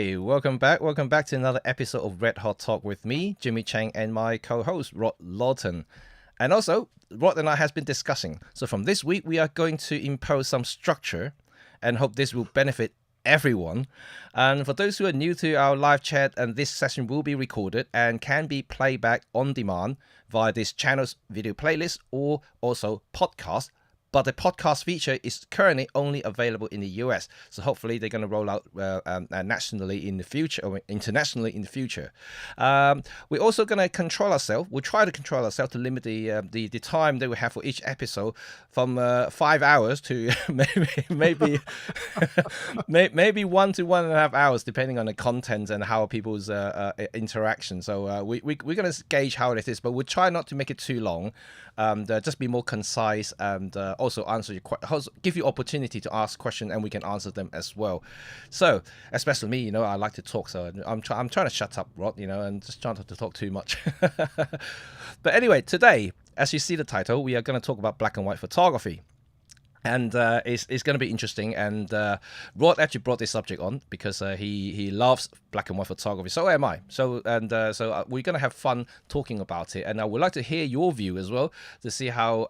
Hey, welcome back. Welcome back to another episode of Red Hot Talk with me, Jimmy Chang, and my co-host, Rod Lawton. And also, Rod and I has been discussing. So from this week, we are going to impose some structure and hope this will benefit everyone. And for those who are new to our live chat, and this session will be recorded and can be played back on demand via this channel's video playlist or also podcast. But the podcast feature is currently only available in the US. So hopefully they're going to roll out nationally in the future or internationally in the future. We're also going to control ourselves. We'll try to control ourselves to limit the time that we have for each episode from 5 hours to maybe maybe 1 to 1.5 hours, depending on the content and how people's interaction. So we're going to gauge how it is, but we'll try not to make it too long. Just be more concise and also give you opportunity to ask questions, and we can answer them as well. So, especially me, I like to talk, so I'm trying to shut up, Rod, and just trying not to talk too much. But anyway, today, as you see the title, we are going to talk about black and white photography. And it's going to be interesting. And Rod actually brought this subject on because he loves black and white photography. So am I. So we're going to have fun talking about it. And I would like to hear your view as well to see how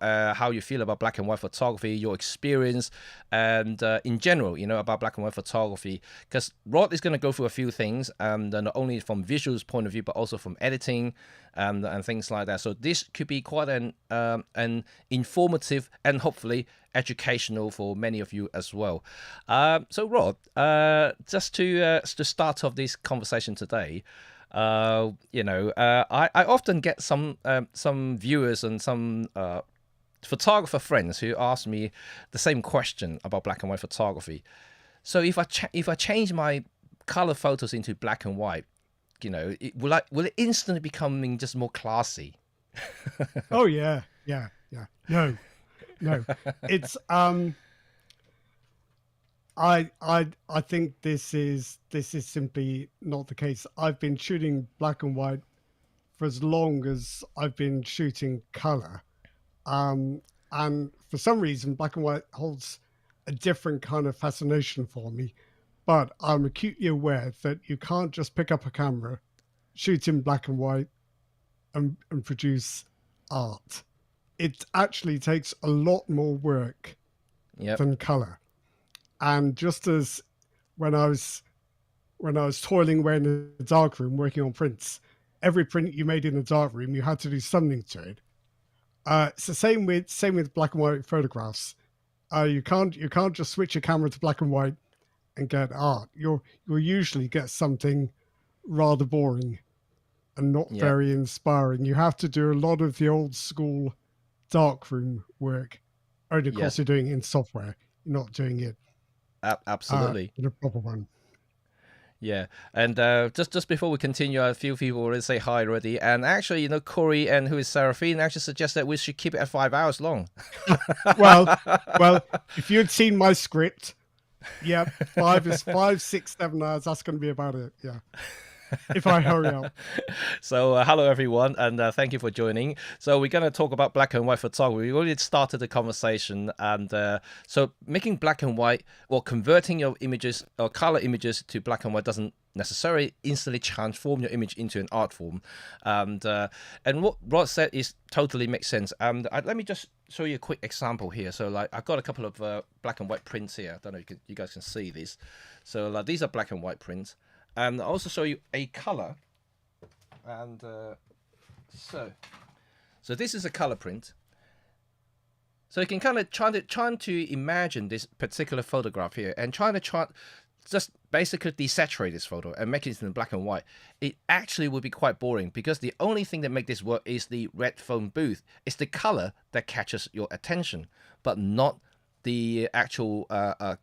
you feel about black and white photography, your experience, and in general, about black and white photography. Because Rod is going to go through a few things, not only from visuals point of view, but also from editing and things like that. So this could be quite an informative and hopefully educational for many of you as well. So Rod, just to start off this conversation today, I often get some viewers and some photographer friends who ask me the same question about black and white photography. So if I change my color photos into black and white, will it instantly becoming just more classy? Oh yeah. No, it's I think this is simply not the case. I've been shooting black and white for as long as I've been shooting color, and for some reason black and white holds a different kind of fascination for me. But I'm acutely aware that you can't just pick up a camera, shoot in black and white, and produce art. It actually takes a lot more work than color. And just as when I was toiling away in the darkroom working on prints, every print you made in the darkroom, you had to do something to it. It's the same with black and white photographs. You can't just switch your camera to black and white and get art. You'll usually get something rather boring and not very inspiring. You have to do a lot of the old school darkroom work, only of course you're doing it in software. You're not doing it absolutely in a proper one. Yeah, and just before we continue, a few people already say hi already, and actually, Corey and who is Seraphine actually suggest that we should keep it at 5 hours long. well, if you'd seen my script, 5, 6, 7 hours. That's going to be about it. Yeah. If I hurry up. So hello everyone, and thank you for joining. So we're going to talk about black and white photography. We already started the conversation, and so making black and white or converting your images or color images to black and white doesn't necessarily instantly transform your image into an art form. And what Rod said is totally makes sense. Let me just show you a quick example here. So like I've got a couple of black and white prints here. I don't know if you guys can see these. So these are black and white prints. And I'll also show you a color, and so this is a color print. So you can kind of trying to imagine this particular photograph here, and trying to just basically desaturate this photo and make it in black and white. It actually would be quite boring because the only thing that makes this work is the red phone booth. It's the color that catches your attention, but not the actual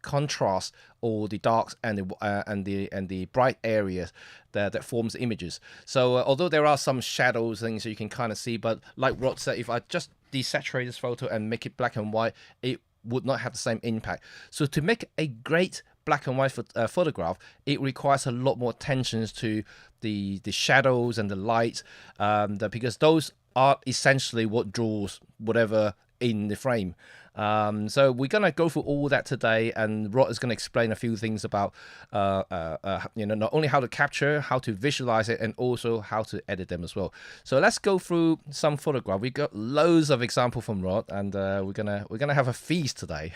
contrast or the darks and the bright areas that forms the images. So although there are some shadows things that you can kind of see, but like Rod said, if I just desaturate this photo and make it black and white, it would not have the same impact. So to make a great black and white photograph, it requires a lot more attention to the shadows and the light, because those are essentially what draws whatever in the frame. So we're gonna go through all that today, and Rod is gonna explain a few things about, not only how to capture, how to visualize it, and also how to edit them as well. So let's go through some photograph. We got loads of example from Rod, and we're gonna have a feast today.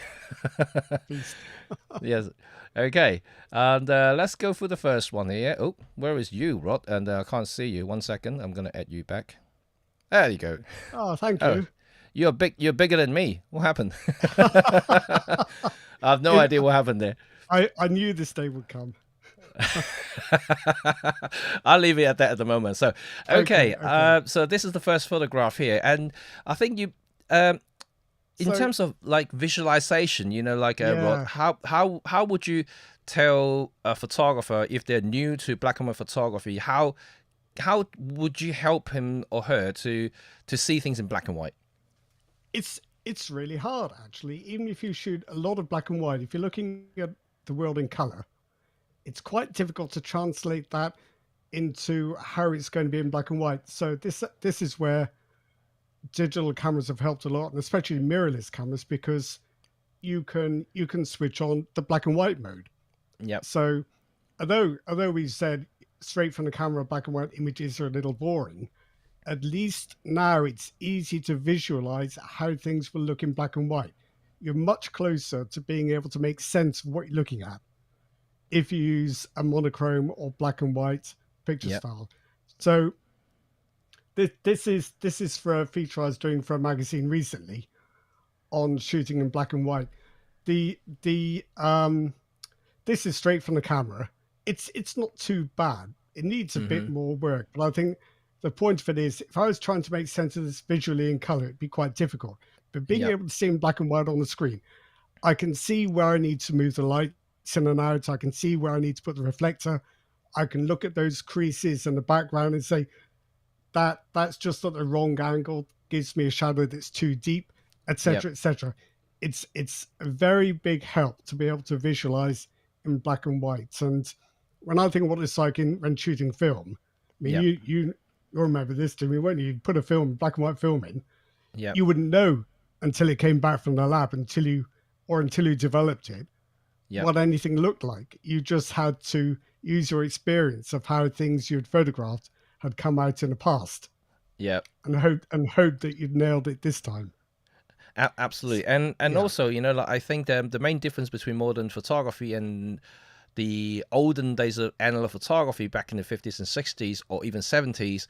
Feast. Yes. Okay. And let's go through the first one here. Oh, where is you, Rod? And I can't see you. 1 second. I'm gonna add you back. There you go. Oh, thank Oh, you. you're big. You're bigger than me. What happened? I have no idea what happened there. I knew this day would come. I'll leave it at that at the moment. So, okay. Okay. So this is the first photograph here, and I think you, in So terms of like visualization, like Rod, yeah, how would you tell a photographer if they're new to black and white photography? How would you help him or her to see things in black and white? it's really hard actually. Even if you shoot a lot of black and white, if you're looking at the world in color, it's quite difficult to translate that into how it's going to be in black and white. So this is where digital cameras have helped a lot, and especially mirrorless cameras, because you can switch on the black and white mode. Yep. So although we said straight from the camera black and white images are a little boring, at least now it's easy to visualize how things will look in black and white. You're much closer to being able to make sense of what you're looking at if you use a monochrome or black and white picture Yep. style. So this is for a feature I was doing for a magazine recently on shooting in black and white. The this is straight from the camera. It's not too bad. It needs a bit Mm-hmm. more work, but I think the point of it is, if I was trying to make sense of this visually in color, it'd be quite difficult. But being Yep. able to see in black and white on the screen, I can see where I need to move the lights in and out. I can see where I need to put the reflector. I can look at those creases in the background and say that's just at the wrong angle, gives me a shadow that's too deep, Yep. etc., etc. It's a very big help to be able to visualize in black and white. And when I think of what it's like when shooting film, I mean, Yep. you remember this to me, won't you? You put a film, black and white film in, Yep. you wouldn't know until it came back from the lab, until you developed it, Yep. what anything looked like. You just had to use your experience of how things you'd photographed had come out in the past, Yep. and hope that you'd nailed it this time. Absolutely. And Yeah, also, like I think the main difference between modern photography and the olden days of analog photography back in the 50s and 60s or even 70s,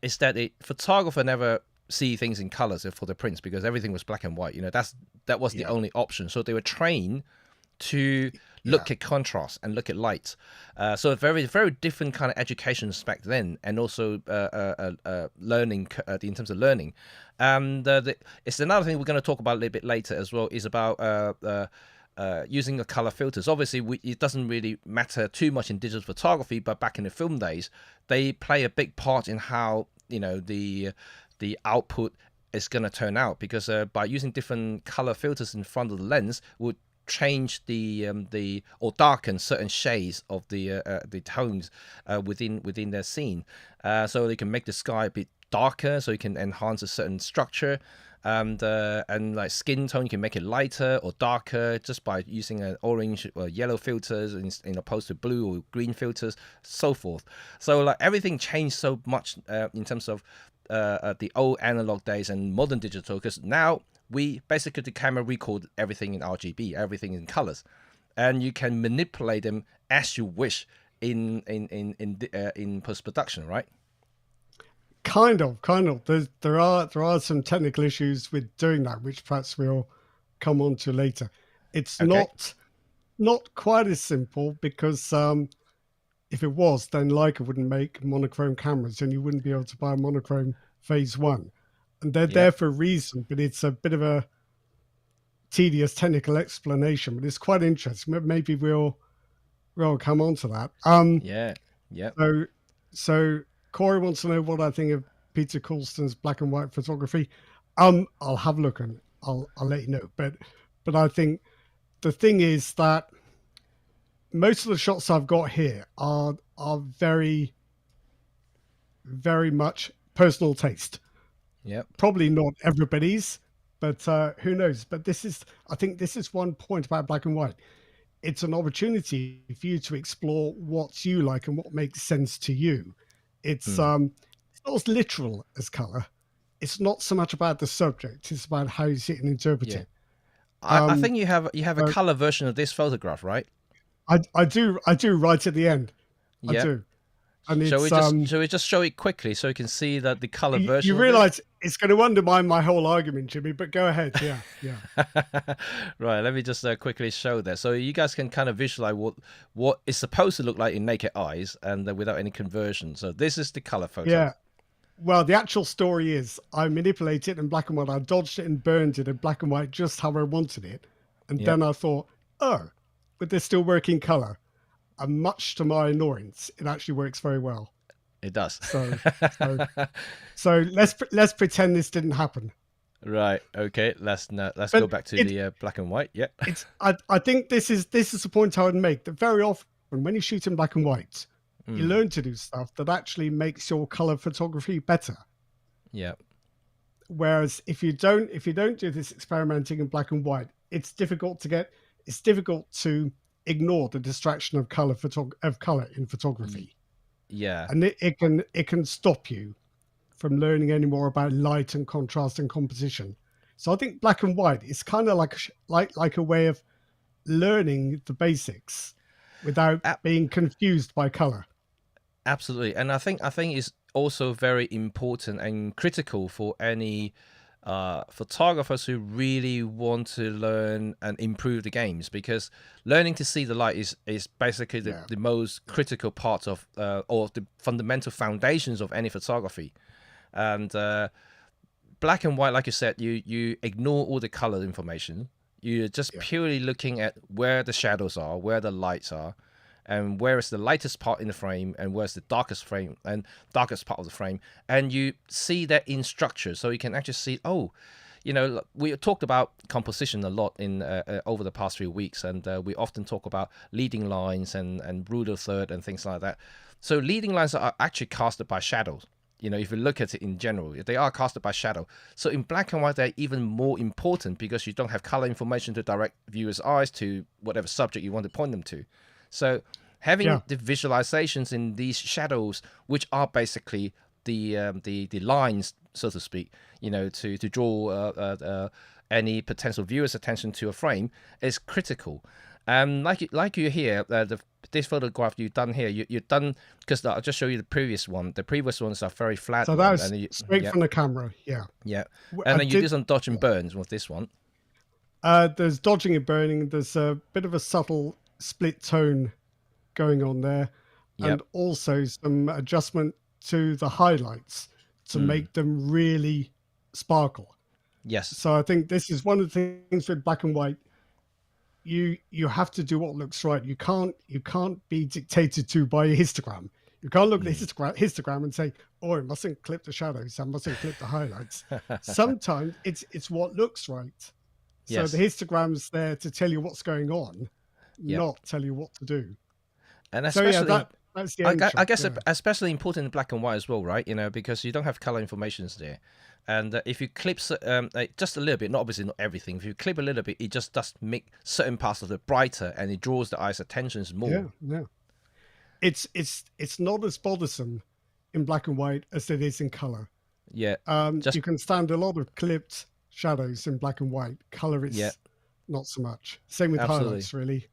is that a photographer never see things in colors for the prints because everything was black and white. That was the yeah, only option. So they were trained to yeah, look at contrast and look at light. So a very, very different kind of education back then, and also learning in terms of learning. And it's another thing we're going to talk about a little bit later as well, is about using the color filters. Obviously, it doesn't really matter too much in digital photography, but back in the film days, they play a big part in how the output is going to turn out, because by using different color filters in front of the lens would change the or darken certain shades of the tones within their scene, so they can make the sky a bit darker, so you can enhance a certain structure, and like skin tone, you can make it lighter or darker just by using an orange or yellow filters in opposed to blue or green filters, so forth. So like everything changed so much in terms of the old analog days and modern digital, because now the camera record everything in RGB, everything in colors, and you can manipulate them as you wish in post production, right? kind of. There are some technical issues with doing that, which perhaps we'll come on to later. It's Okay. not quite as simple, because if it was, then Leica wouldn't make monochrome cameras, and you wouldn't be able to buy a monochrome phase one. And they're Yep. there for a reason, but it's a bit of a tedious technical explanation. But it's quite interesting. Maybe we'll come on to that. Yeah. Yep. So Corey wants to know what I think of Peter Coulston's black and white photography. I'll have a look and I'll let you know. But I think the thing is that most of the shots I've got here are very, very much personal taste. Yep. Probably not everybody's, But who knows? But I think this is one point about black and white. It's an opportunity for you to explore what you like and what makes sense to you. It's not as literal as color. It's not so much about the subject. It's about how you see it and interpret Yeah. it. I think you have a So color version of this photograph, right? I do right at the end. I Yep. do. And Shall it's we just show it quickly so you can see that the color you version of this? realize it's going to undermine my whole argument, Jimmy, but go ahead. Yeah. Yeah. Right, let me just quickly show that so you guys can kind of visualize what it's supposed to look like in naked eyes and without any conversion. So this is the color photo. Yeah. Well, the actual story is I manipulated it in black and white. I dodged it and burned it in black and white just how I wanted it. And Yep, then I thought, oh, but they're still working color. And much to my annoyance, it actually works very well. it does. So, so, so let's pretend this didn't happen. Right, okay, let's go But back to it, the black and white. Yep. I think this is the point I would make, that very often when you shoot in black and white, you learn to do stuff that actually makes your color photography better. Yep. Whereas if you don't do this experimenting in black and white, it's difficult to ignore the distraction of color in photography. Yeah. And it can stop you from learning any more about light and contrast and composition. So I think black and white is kind of like a way of learning the basics without being confused by color. Absolutely, and I think it's also very important and critical for any photographers who really want to learn and improve the games, because learning to see the light is basically the most critical part of or the fundamental foundations of any photography. And black and white, like you said, you ignore all the color information. You're just purely looking at where the shadows are, where the lights are, and where is the lightest part in the frame and where's the darkest frame and darkest part of the frame, and you see that in structure, so you can actually see, oh, you know, we talked about composition a lot in over the past few weeks, and we often talk about leading lines and rule of third and things like that. So leading lines are actually casted by shadows. You know, if you look at it in general, they are casted by shadow. So in black and white, they're even more important because you don't have color information to direct viewers' eyes to whatever subject you want to point them to. So having the visualizations in these shadows, which are basically the lines, so to speak, you know, to draw any potential viewer's attention to a frame, is critical. Like you here, this photograph you've done here, you've done, because I'll just show you the previous one. The previous ones are very flat. So that was straight from the camera. Yeah. Yeah. And then you do some dodge and burns with this one. There's dodging and burning. There's a bit of a subtle split tone going on there, and also some adjustment to the highlights to make them really sparkle. Yes. So I think this is one of the things with black and white. You have to do what looks right. You can't be dictated to by a histogram. You can't look at the histogram and say, oh, I mustn't clip the shadows, I mustn't clip the highlights. Sometimes it's what looks right. So the histogram's there to tell you what's going on, not tell you what to do. And especially, that's the I guess especially important in black and white as well, right? You know, because you don't have color informations there. And if you clip just a little bit, not obviously not everything, if you clip a little bit, it just does make certain parts of it brighter, and it draws the eye's attention more. Yeah. It's not as bothersome in black and white as it is in color. Yeah. You can stand a lot of clipped shadows in black and white. Color is not so much. Same with highlights, really.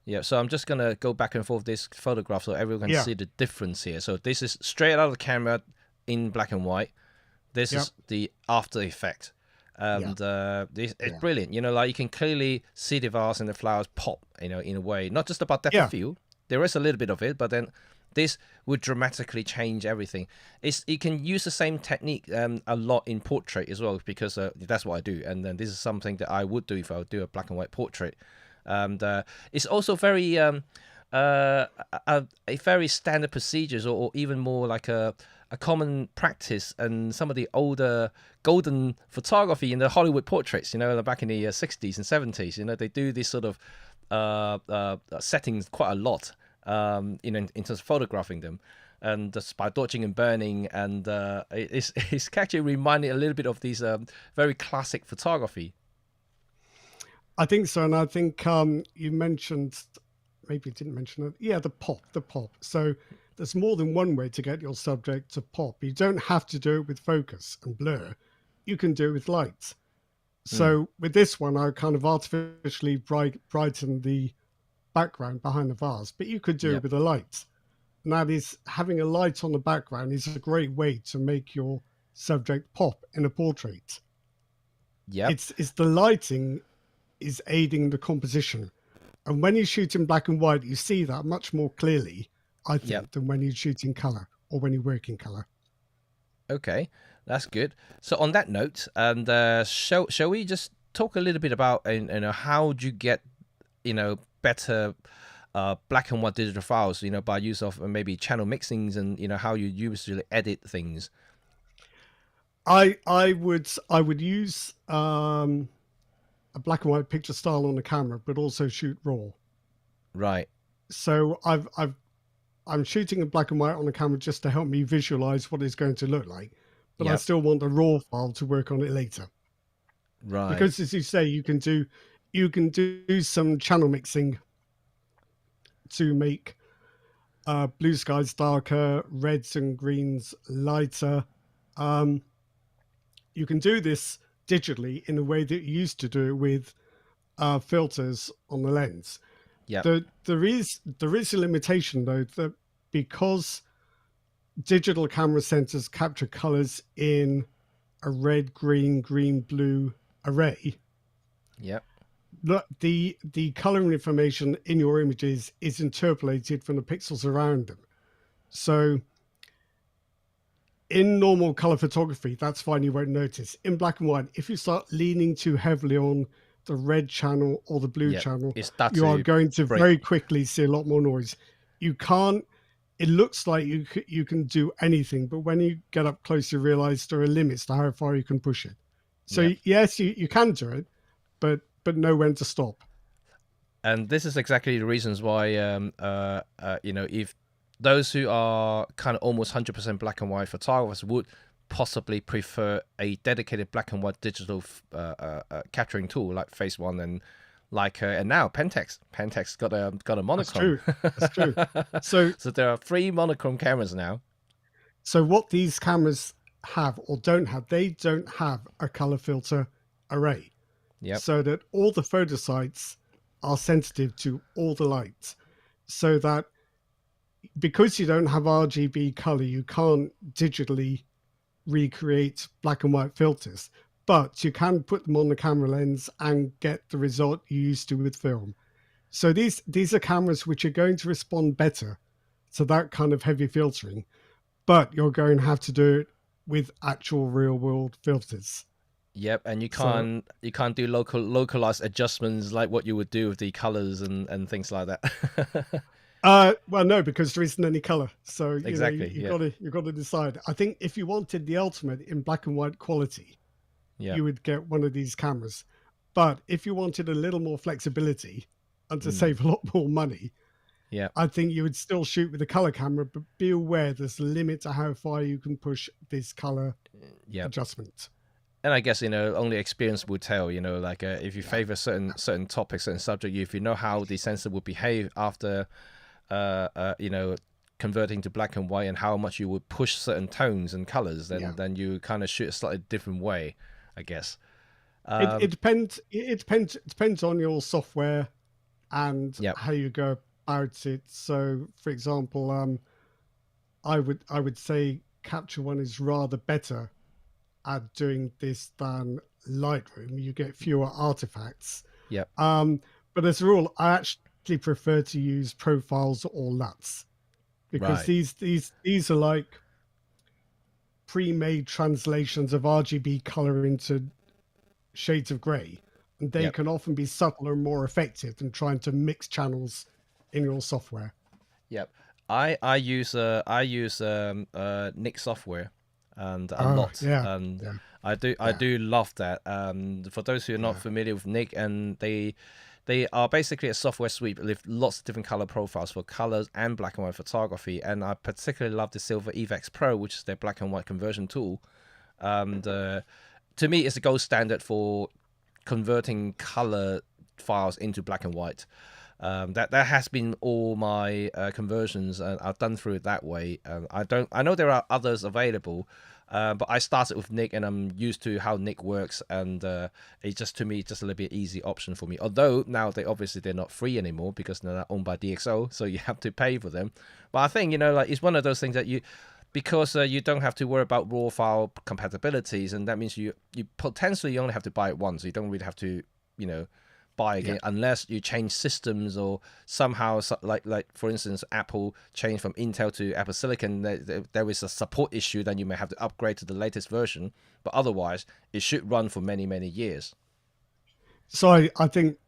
Yeah, so I'm just going to go back and forth this photograph so everyone can see the difference here. So this is straight out of the camera in black and white. This is the after effect. And it's brilliant. You know, like you can clearly see the vase and the flowers pop, you know, in a way. Not just about depth of field. There is a little bit of it, but then this would dramatically change everything. You can use the same technique a lot in portrait as well, because that's what I do. And then this is something that I would do if I would do a black and white portrait. And it's also very a very standard procedures, or even more like a common practice. And some of the older golden photography in the Hollywood portraits, you know, back in the 60s and 70s, you know, they do this sort of settings quite a lot, in terms of photographing them. and just by dodging and burning, and it's actually reminding a little bit of these very classic photography. I think so, and I think you mentioned, maybe you didn't mention it. Yeah, the pop. So there's more than one way to get your subject to pop. You don't have to do it with focus and blur. You can do it with light. Mm, So with this one, I kind of artificially brighten the background behind the vase, but you could do it yep, with a light. And that is, having a light on the background is a great way to make your subject pop in a portrait. yep, It's the lighting is aiding the composition. And when you shoot in black and white, you see that much more clearly, I yep. think, than when you shoot in color or when you work in color. Okay, that's good. So on that note, and shall we just talk a little bit about how do you get better black and white digital files, by use of maybe channel mixings, and how you usually edit things. I would use a black and white picture style on the camera, but also shoot raw. Right. So I'm shooting in black and white on the camera just to help me visualize what it's going to look like, but I Yep. still want the raw file to work on it later. Right. Because as you say, you can do some channel mixing to make blue skies darker, reds and greens lighter. Um, you can do this digitally in a way that you used to do it with filters on the lens. Yep. There is a limitation though, that because digital camera sensors capture colors in a red, green, blue array, Yep. the color information in your images is interpolated from the pixels around them. So in normal color photography, that's fine, you won't notice. In black and white, if you start leaning too heavily on the red channel or the blue Yep. channel, It starts you are to going to break. very quickly see a lot more noise. You can't, it looks like you can do anything, but when you get up close, you realize there are limits to how far you can push it. So Yep. yes, you can do it, but know when to stop. And this is exactly the reasons why if those who are kind of almost 100% black and white photographers would possibly prefer a dedicated black and white digital capturing tool like Phase One, and and now Pentax got a That's monochrome. true. That's true. So So there are 3 monochrome cameras now. so what these cameras have or don't have, they don't have a color filter array, Yep. so that all the photo sites are sensitive to all the lights, so that because you don't have RGB color, you can't digitally recreate black and white filters, but you can put them on the camera lens and get the result you used to with film. So these are cameras which are going to respond better to that kind of heavy filtering, but you're going to have to do it with actual real world filters. Yep, and So you can't do localized adjustments like what you would do with the colors and things like that. well, no, because there isn't any color. So Exactly. you Yeah. got to decide. I think if you wanted the ultimate in black and white quality, Yeah. you would get one of these cameras. But if you wanted a little more flexibility and to Mm. save a lot more money, Yeah. I think you would still shoot with a color camera, but be aware there's a limit to how far you can push this color Yeah. adjustment. And I guess only experience will tell. If you Yeah. favor certain topics, certain subject, if you know how the sensor would behave after, uh, uh, you know, converting to black and white, and how much you would push certain tones and colors, Yeah. then you kind of shoot a slightly different way, I guess. It depends. It depends on your software and Yep. how you go about it. So, for example, I would say Capture One is rather better at doing this than Lightroom. You get fewer artifacts. Yep. Um, but as a rule, I actually prefer to use Profiles or LUTs, because Right. these are like pre-made translations of RGB color into shades of gray, and they Yep. can often be subtler and more effective than trying to mix channels in your software. Yep. I use Nick software, and a Oh lot, yeah, and yeah, I yeah, do love that. For those who are not yeah, familiar with Nick, and They are basically a software suite with lots of different color profiles for colors and black and white photography. And I particularly love the Silver EVX Pro, which is their black and white conversion tool. And to me, it's the gold standard for converting color files into black and white. That has been all my conversions, and I've done through it that way. I know there are others available, but I started with Nick, and I'm used to how Nick works, and it's just, to me, just a little bit easy option for me. Although now they're not free anymore because they're not owned by DxO, so you have to pay for them. But I think, like, it's one of those things that because you don't have to worry about raw file compatibilities, and that means you potentially only have to buy it once. You don't really have to, buy again unless you change systems or somehow, like for instance, Apple changed from Intel to Apple Silicon. There is a support issue, then you may have to upgrade to the latest version, but otherwise it should run for many years. So I think,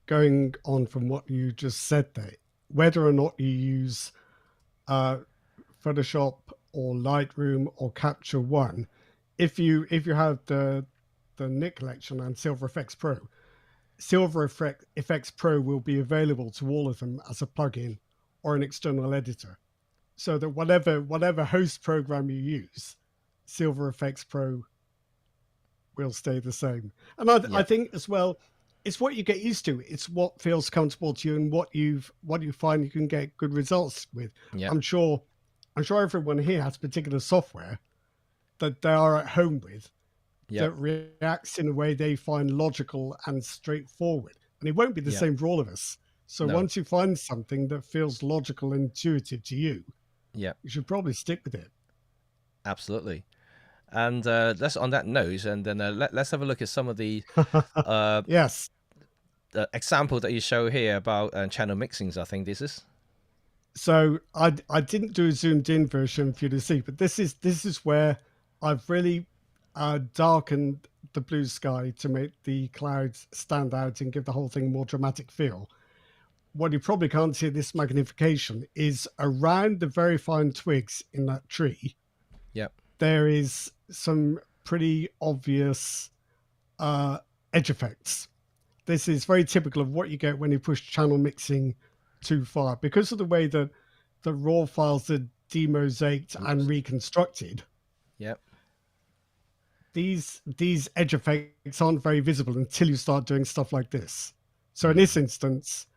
going on from what you just said there, whether or not you use Photoshop or Lightroom or Capture One, if you have the Nick collection and Silver Effects Pro, Silver Effects Pro will be available to all of them as a plugin or an external editor, so that whatever host program you use, Silver Effects Pro will stay the same. And I think as well, it's what you get used to. It's what feels comfortable to you and what you find you can get good results with. I'm sure everyone here has particular software that they are at home with that reacts in a way they find logical and straightforward. And it won't be the same for all of us. So once you find something that feels logical and intuitive to you, you should probably stick with it. Absolutely. And let's, on that note, and then let's have a look at some of the yes, the example that you show here about channel mixings. I think this is. So I didn't do a zoomed in version for you to see, but this is where I've really darkened the blue sky to make the clouds stand out and give the whole thing a more dramatic feel. What you probably can't see this magnification is around the very fine twigs in that tree. There is some pretty obvious edge effects. This is very typical of what you get when you push channel mixing too far, because of the way that the raw files are demosaiced and reconstructed. These edge effects aren't very visible until you start doing stuff like this. So in this instance,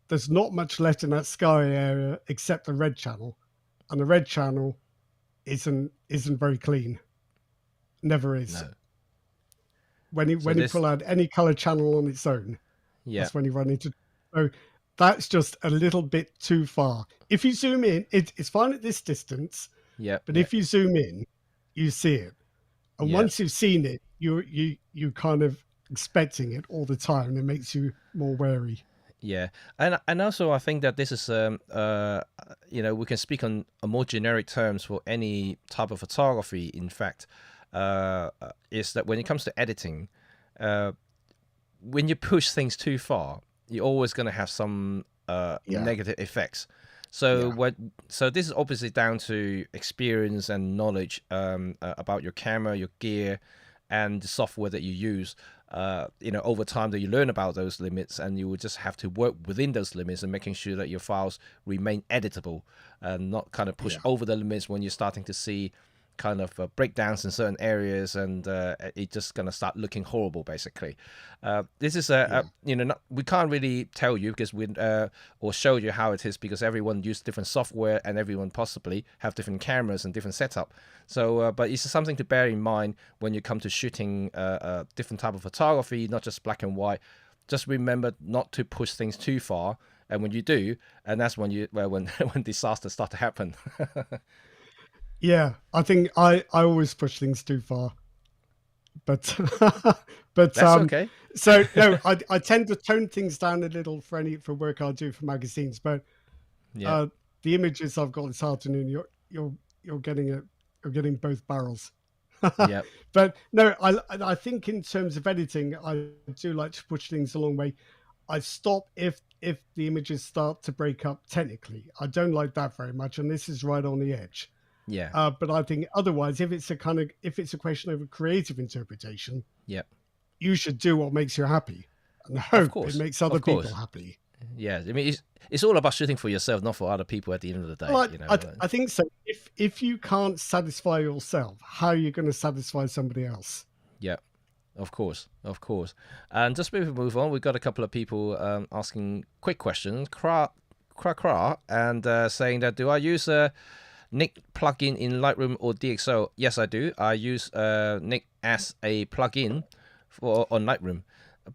there's not much left in that sky area except the red channel, and the red channel isn't very clean. Never is. No. When you pull out any color channel on its own, that's when you run into. So that's just a little bit too far. If you zoom in, it's fine at this distance. But if you zoom in, you see it. And once you've seen it, you kind of expecting it all the time. It makes you more wary. And also I think that this is we can speak on a more generic terms for any type of photography. In fact, is that when it comes to editing, when you push things too far, you're always going to have some negative effects. So so this is obviously down to experience and knowledge about your camera, your gear, and the software that you use. Over time that you learn about those limits, and you will just have to work within those limits and making sure that your files remain editable and not kind of push over the limits when you're starting to see kind of breakdowns in certain areas, and it's just going to start looking horrible, basically. This is we can't really tell you because or show you how it is, because everyone uses different software and everyone possibly have different cameras and different setup. So but it's something to bear in mind when you come to shooting different type of photography, not just black and white. Just remember not to push things too far, and when you do, and that's when when disasters start to happen. I think I always push things too far, but that's okay. So no, I tend to tone things down a little for work I do for magazines, but the images I've got this afternoon, you're getting both barrels. But no, I think in terms of editing, I do like to push things a long way. I stop if the images start to break up technically. I don't like that very much, and this is right on the edge. But I think otherwise, if it's a question of a creative interpretation, you should do what makes you happy. and Of hope it course, makes other of people course. happy. Yeah, I mean, it's all about shooting for yourself, not for other people at the end of the day, Well, you know. I think so. If you can't satisfy yourself, how are you going to satisfy somebody else? Yeah, of course, of course. And just before we move on, we've got a couple of people asking quick questions. And saying that, do I use a Nick plugin in Lightroom or DxO? Yes, I do. I use Nick as a plugin for on Lightroom,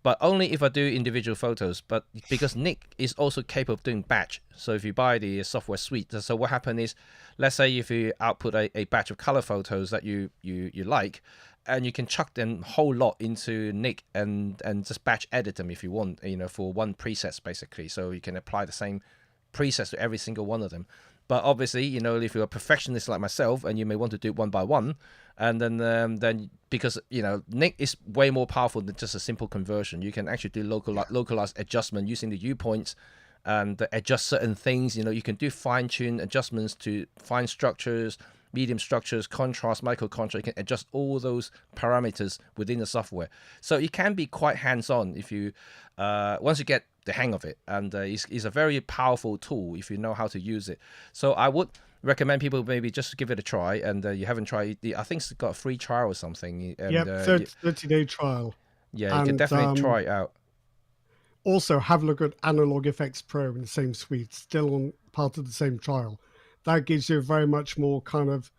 but only if I do individual photos. But because Nick is also capable of doing batch, so if you buy the software suite, so what happens is, let's say if you output a batch of color photos that you like, and you can chuck them whole lot into Nick and just batch edit them if you want, you know, for one presets basically. So you can apply the same presets to every single one of them. But obviously, you know, if you're a perfectionist like myself and you may want to do it one by one, and then because, you know, Nick is way more powerful than just a simple conversion. You can actually do localized adjustment using the viewpoints and adjust certain things. You know, you can do fine-tune adjustments to fine structures, medium structures, contrast, micro contrast. You can adjust all those parameters within the software. So it can be quite hands-on if you once you get the hang of it, and it's a very powerful tool if you know how to use it. So I would recommend people maybe just give it a try, and you haven't tried it. I think it's got a free trial or something, and Yep, 30-day trial. yeah, you can And definitely try it out. also have a look at Analog FX Pro in the same suite, still on part of the same trial. That gives you a very much more kind of,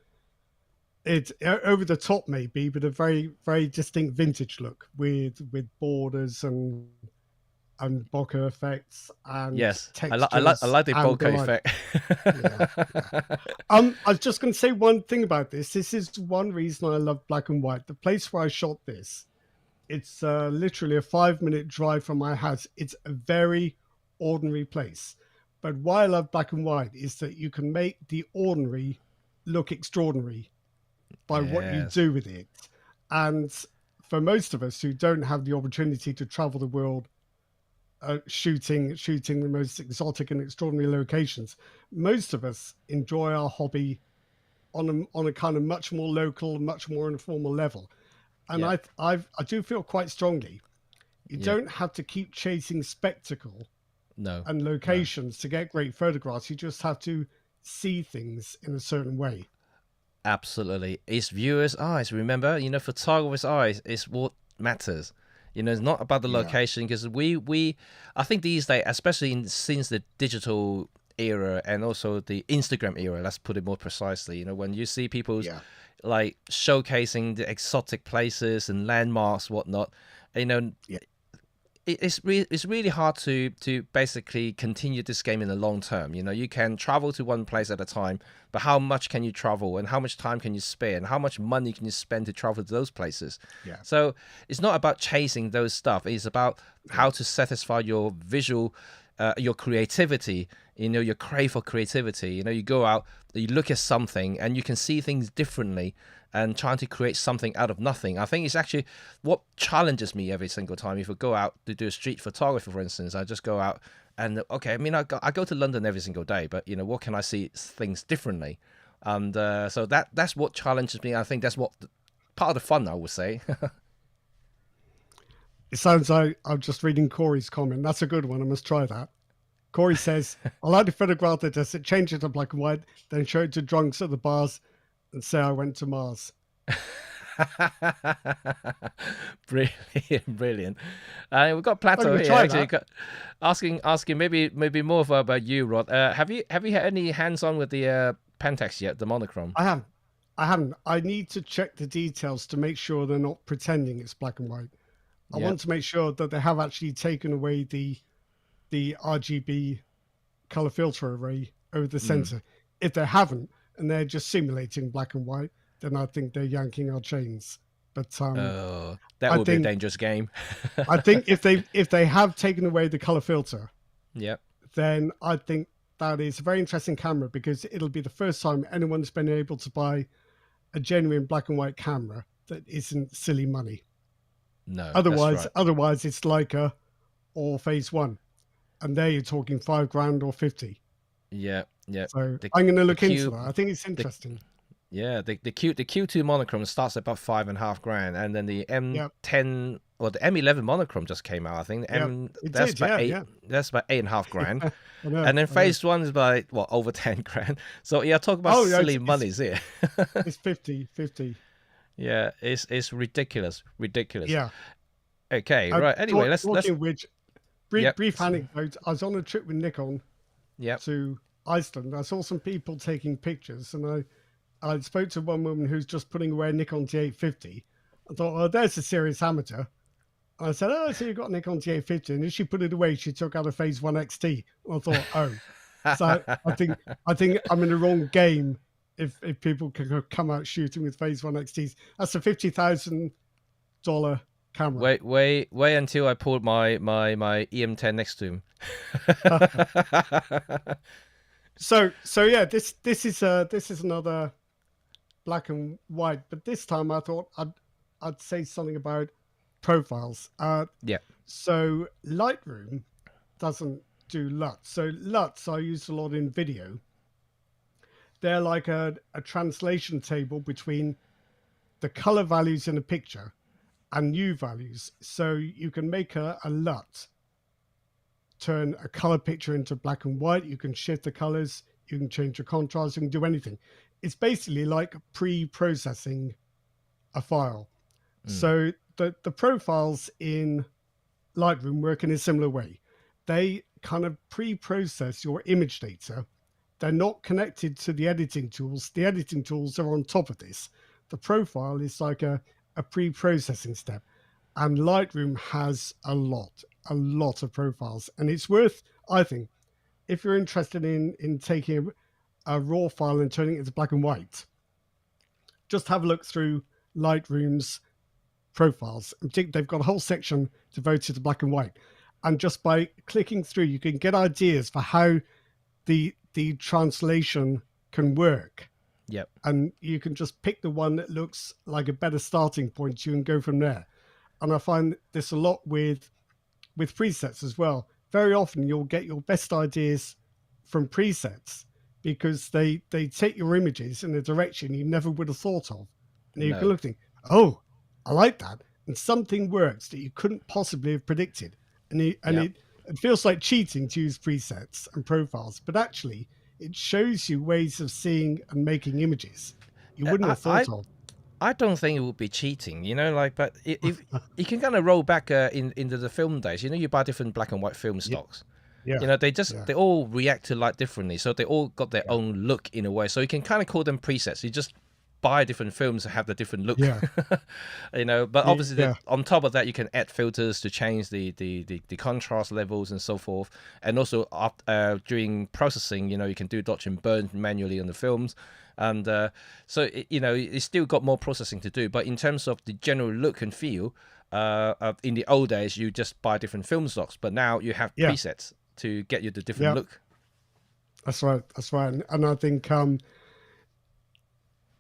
it's over the top maybe, but a very, very distinct vintage look with borders and bokeh effects and Yes, textures I like the and the bokeh like. effect. Yeah. I was just going to say one thing about this. This is one reason I love black and white. The place where I shot this, it's literally a 5-minute drive from my house. It's a very ordinary place. But why I love black and white is that you can make the ordinary look extraordinary by what you Yes. do with it. And for most of us who don't have the opportunity to travel the world shooting the most exotic and extraordinary locations, most of us enjoy our hobby on a kind of much more local, much more informal level. And Yeah. I do feel quite strongly you Yeah. don't have to keep chasing spectacle No. and No. locations to get great photographs. You just have to see things in a certain way. Absolutely. It's viewers' eyes. Remember, you know, photographers' eyes is what matters. You know, it's not about the Yeah, location, because I think these days, especially since the digital era and also the Instagram era, let's put it more precisely, you know, when you see people's yeah, like showcasing the exotic places and landmarks, whatnot, you know, yeah, it's really hard to basically continue this game in the long term. You know, you can travel to one place at a time, but how much can you travel, and how much time can you spare, and how much money can you spend to travel to those places? yeah. So it's not about chasing those stuff. It's about No, how to satisfy your visual, your creativity. You know, your crave for creativity. You know, you go out, you look at something, and you can see things differently, and trying to create something out of nothing. I think it's actually what challenges me every single time. If I go out to do street photography, for instance, I just go out and, okay, I mean, I go to London every single day, but, you know, what can I see things differently? And so that's what challenges me. I think that's what part of the fun, I would say. it sounds like I'm just reading Corey's comment. That's a good one. I must try that. Corey says, I like the photograph that does it, change it to black and white, then show it to drunks at the bars and say I went to Mars. Brilliant, brilliant. We've got I'm Plato going to here try actually that. asking maybe more about you, Rod. Have you had any hands on with the Pentax yet, the monochrome? I haven't. I haven't. I need to check the details to make sure they're not pretending it's black and white. I Yeah. want to make sure that they have actually taken away the RGB color filter array over the Mm. center. If they haven't, and they're just simulating black and white, then I think they're yanking our chains. But Oh, that I would be a think dangerous game. if they have taken away the color filter, Yep. then I think that is a very interesting camera because it'll be the first time anyone's been able to buy a genuine black and white camera that isn't silly money. No, that's Otherwise, right. otherwise it's Leica or Phase One, and there you're talking $5,000 or 50. Yeah, yeah. So The I'm going to the look into cube, that. I think it's the interesting. Yeah, the Q2 monochrome starts at about 5.5 grand, and then the Yep, M10 or the M11 monochrome just came out. I think the yep, M it that's did. about Yeah, eight. yeah. That's about 8.5 grand, I know, and then I know. phase one is about what, over 10 grand. So yeah, talk about Oh, yeah, silly monies here. it's 50, 50. Yeah, it's ridiculous, ridiculous. Yeah. Okay, right. Anyway, let's. Talking of which, Yep, brief anecdote. I was on a trip with Nikon yep. to Iceland. I saw some people taking pictures, and I spoke to one woman who's just putting away a Nikon T850. I thought, oh, there's a serious amateur. I said, oh, so you got a Nikon T850, and as she put it away, she took out a Phase One XT. I thought, oh, so I think I'm in the wrong game if people can come out shooting with Phase One XTs. That's a $50,000 camera. Wait until I pulled my EM10 next to him. So yeah, this is another black and white, but this time I thought I'd say something about profiles. Yeah, So Lightroom doesn't do LUTs. So LUTs are used a lot in video. They're like a translation table between the color values in a picture and new values. So you can make a LUT turn a color picture into black and white. You can shift the colors. You can change the contrast. You can do anything. It's basically like pre-processing a file. So the profiles in Lightroom work in a similar way. They kind of pre-process your image data. They're not connected to the editing tools. The editing tools are on top of this. The profile is like a pre-processing step. And Lightroom has a lot of profiles. And it's worth, I think, if you're interested in taking a raw file and turning it into black and white, just have a look through Lightroom's profiles. They've got a whole section devoted to black and white. And just by clicking through, you can get ideas for how the translation can work. yep. And you can just pick the one that looks like a better starting point. You can go from there. And I find this a lot with presets as well. Very often you'll get your best ideas from presets because they take your images in a direction you never would have thought of. And you can No. look and think, oh, I like that. And something works that you couldn't possibly have predicted. And Yep. it feels like cheating to use presets and profiles, but actually it shows you ways of seeing and making images you wouldn't I, have I thought of. I don't think it would be cheating, like, but if you can kind of roll back into the film days, you buy different black and white film Yeah, stocks. yeah, They all react to light differently, so they all got their yeah, own look in a way. So you can kind of call them presets. You just buy different films that have the different look, yeah, But obviously, yeah, on top of that, you can add filters to change the contrast levels and so forth. And also, during processing, you can do dodge and burn manually on the films. And so it's still got more processing to do. But in terms of the general look and feel, in the old days, you just buy different film stocks, but now you have yeah, presets to get you the different yeah. look. That's right. That's right. And I think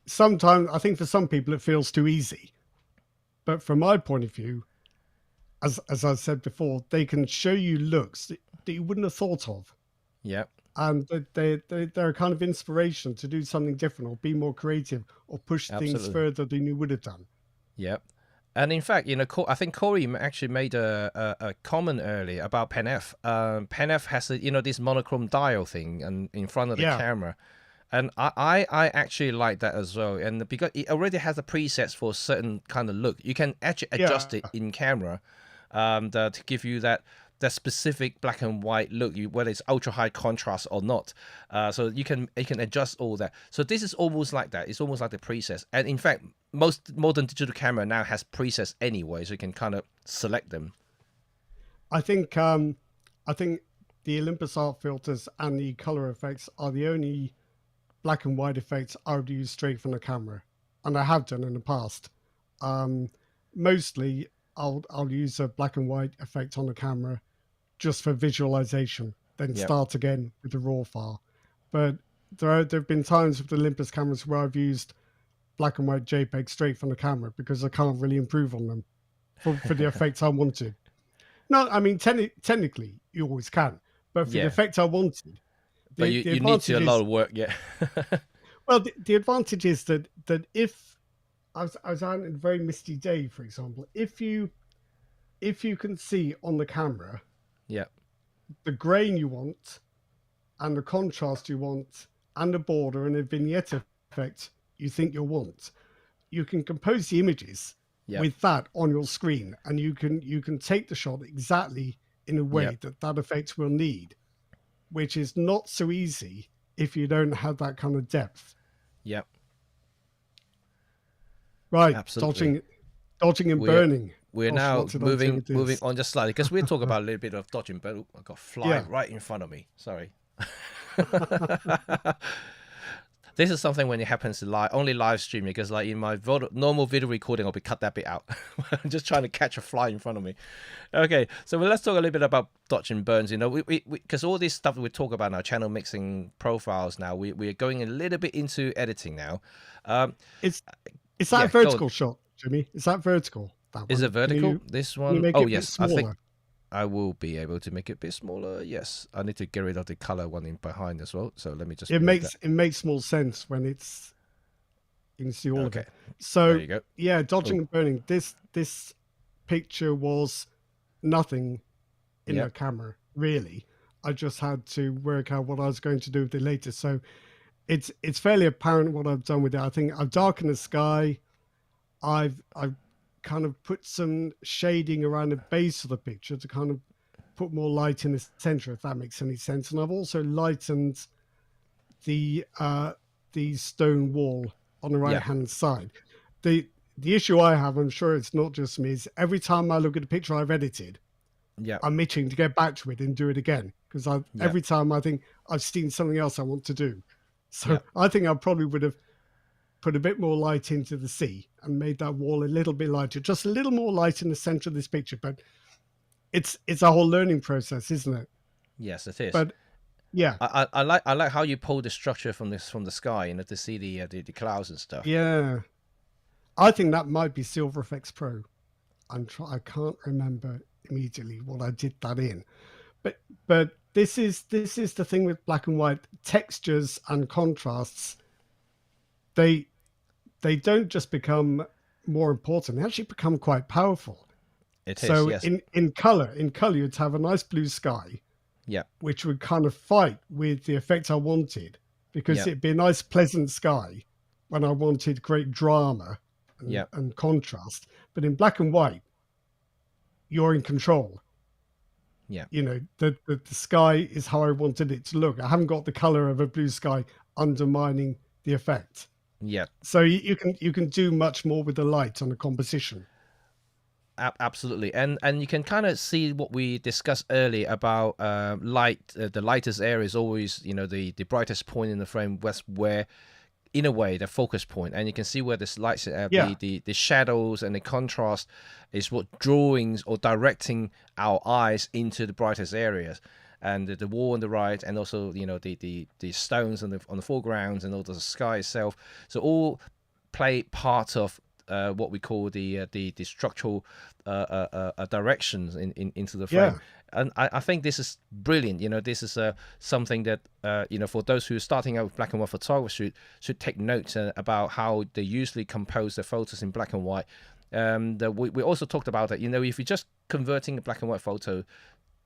sometimes I think for some people it feels too easy. But from my point of view, as I said before, they can show you looks that you wouldn't have thought of. Yeah, And they're a kind of inspiration to do something different or be more creative or push things absolutely. further than you would have done. Yeah. And in fact, I think Corey actually made a comment earlier about Pen F. Pen F has this monochrome dial thing and in front of the Yeah, camera, and I actually like that as well. And because it already has the presets for a certain kind of look, you can actually yeah. adjust it in camera, to give you that specific black and white look, whether it's ultra high contrast or not. So you can adjust all that. So this is almost like that. It's almost like the presets. And in fact, most modern digital camera now has presets anyway, so you can kind of select them. I think I think the Olympus art filters and the color effects are the only black and white effects I would use straight from the camera, and I have done in the past. Um, Mostly, I'll use a black and white effect on the camera just for visualization, then Yep. start again with the raw file. But there've been times with the Olympus cameras where I've used black and white JPEG straight from the camera because I can't really improve on them for the effects I wanted. No, I mean technically you always can, but for the Yeah. effect I wanted, But the you need to advantage a lot is of work, yeah. Well, the advantage is that if I was out on a very misty day, for example, if you can see on the camera Yeah, the grain you want and the contrast you want and the border and the vignette effect you think you'll want, you can compose the images yeah, with that on your screen, and you can take the shot exactly in a yeah, way that that effect will need, which is not so easy if you don't have that kind of depth. yeah. Right, Absolutely. dodging and We're burning. we're Gosh, what now did I do moving with moving this? on just slightly because we'll talk about a little bit of dodging, but I got a fly Yeah. right in front of me. Sorry. This is something when it happens to only live streaming, because like in my normal video recording, I'll be cut that bit out. I'm just trying to catch a fly in front of me. Okay, so let's talk a little bit about dodge and burns. You know, we because all this stuff we talk about now, channel mixing, profiles. Now we're going a little bit into editing now. Um, It's is that a yeah, go on. vertical shot, Jimmy? Is that vertical? That Is one? it vertical? This Can you one? make Oh it a bit yes, I think smaller? I will be able to make it a bit smaller. Yes, I need to get rid of the color one in behind as well. So let me just move that. It makes more sense when it's you can see all of Okay, it. there So you go. yeah, Oh, dodging and burning. This picture was nothing in yeah, the camera really. I just had to work out what I was going to do with it later. So it's fairly apparent what I've done with it. I think I've darkened the sky. I've kind of put some shading around the base of the picture to kind of put more light in the center, if that makes any sense. And I've also lightened the stone wall on the right yeah, hand side. The the issue I have, I'm sure it's not just me, is every time I look at a picture I've edited, yeah, I'm itching to get back to it and do it again, because I yeah, every time I think I've seen something else I want to do. So yeah. I think I probably would have put a bit more light into the sea and made that wall a little bit lighter, just a little more light in the center of this picture. But it's a whole learning process, isn't it? Yes, it is. But yeah, I like how you pull the structure from the sky, you know, to see the clouds and stuff. yeah, I think that might be Silver FX Pro. I can't remember immediately what I did that in, but this is the thing with black and white textures and contrasts. They they don't just become more important; they actually become quite powerful. It is. So Yes. in color, you'd have a nice blue sky, Yeah. which would kind of fight with the effect I wanted, because Yeah. it'd be a nice, pleasant sky when I wanted great drama Yeah. and contrast. But in black and white, you're in control. Yeah. You know, the sky is how I wanted it to look. I haven't got the color of a blue sky undermining the effect. Yeah. So you can do much more with the light on the composition. Absolutely, and you can kind of see what we discussed earlier about light. The lightest area is always, you know, the brightest point in the frame. That's where, in a way, the focus point, and you can see where this lights, Yeah, the shadows and the contrast is what drawings or directing our eyes into the brightest areas. And the wall on the right, and also, you know, the stones on the foregrounds, and also the sky itself. So all play part of what we call the structural directions into the frame. yeah. And I think this is brilliant. You know, this is something that you know, for those who are starting out with black and white photography should take note about how they usually compose their photos in black and white. We also talked about that. You know, if you're just converting a black and white photo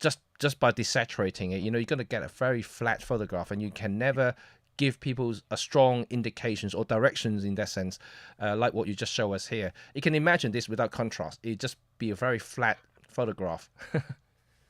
just by desaturating it, you know, you're going to get a very flat photograph, and you can never give people a strong indications or directions in that sense, like what you just show us here. You can imagine this without contrast. It'd just be a very flat photograph.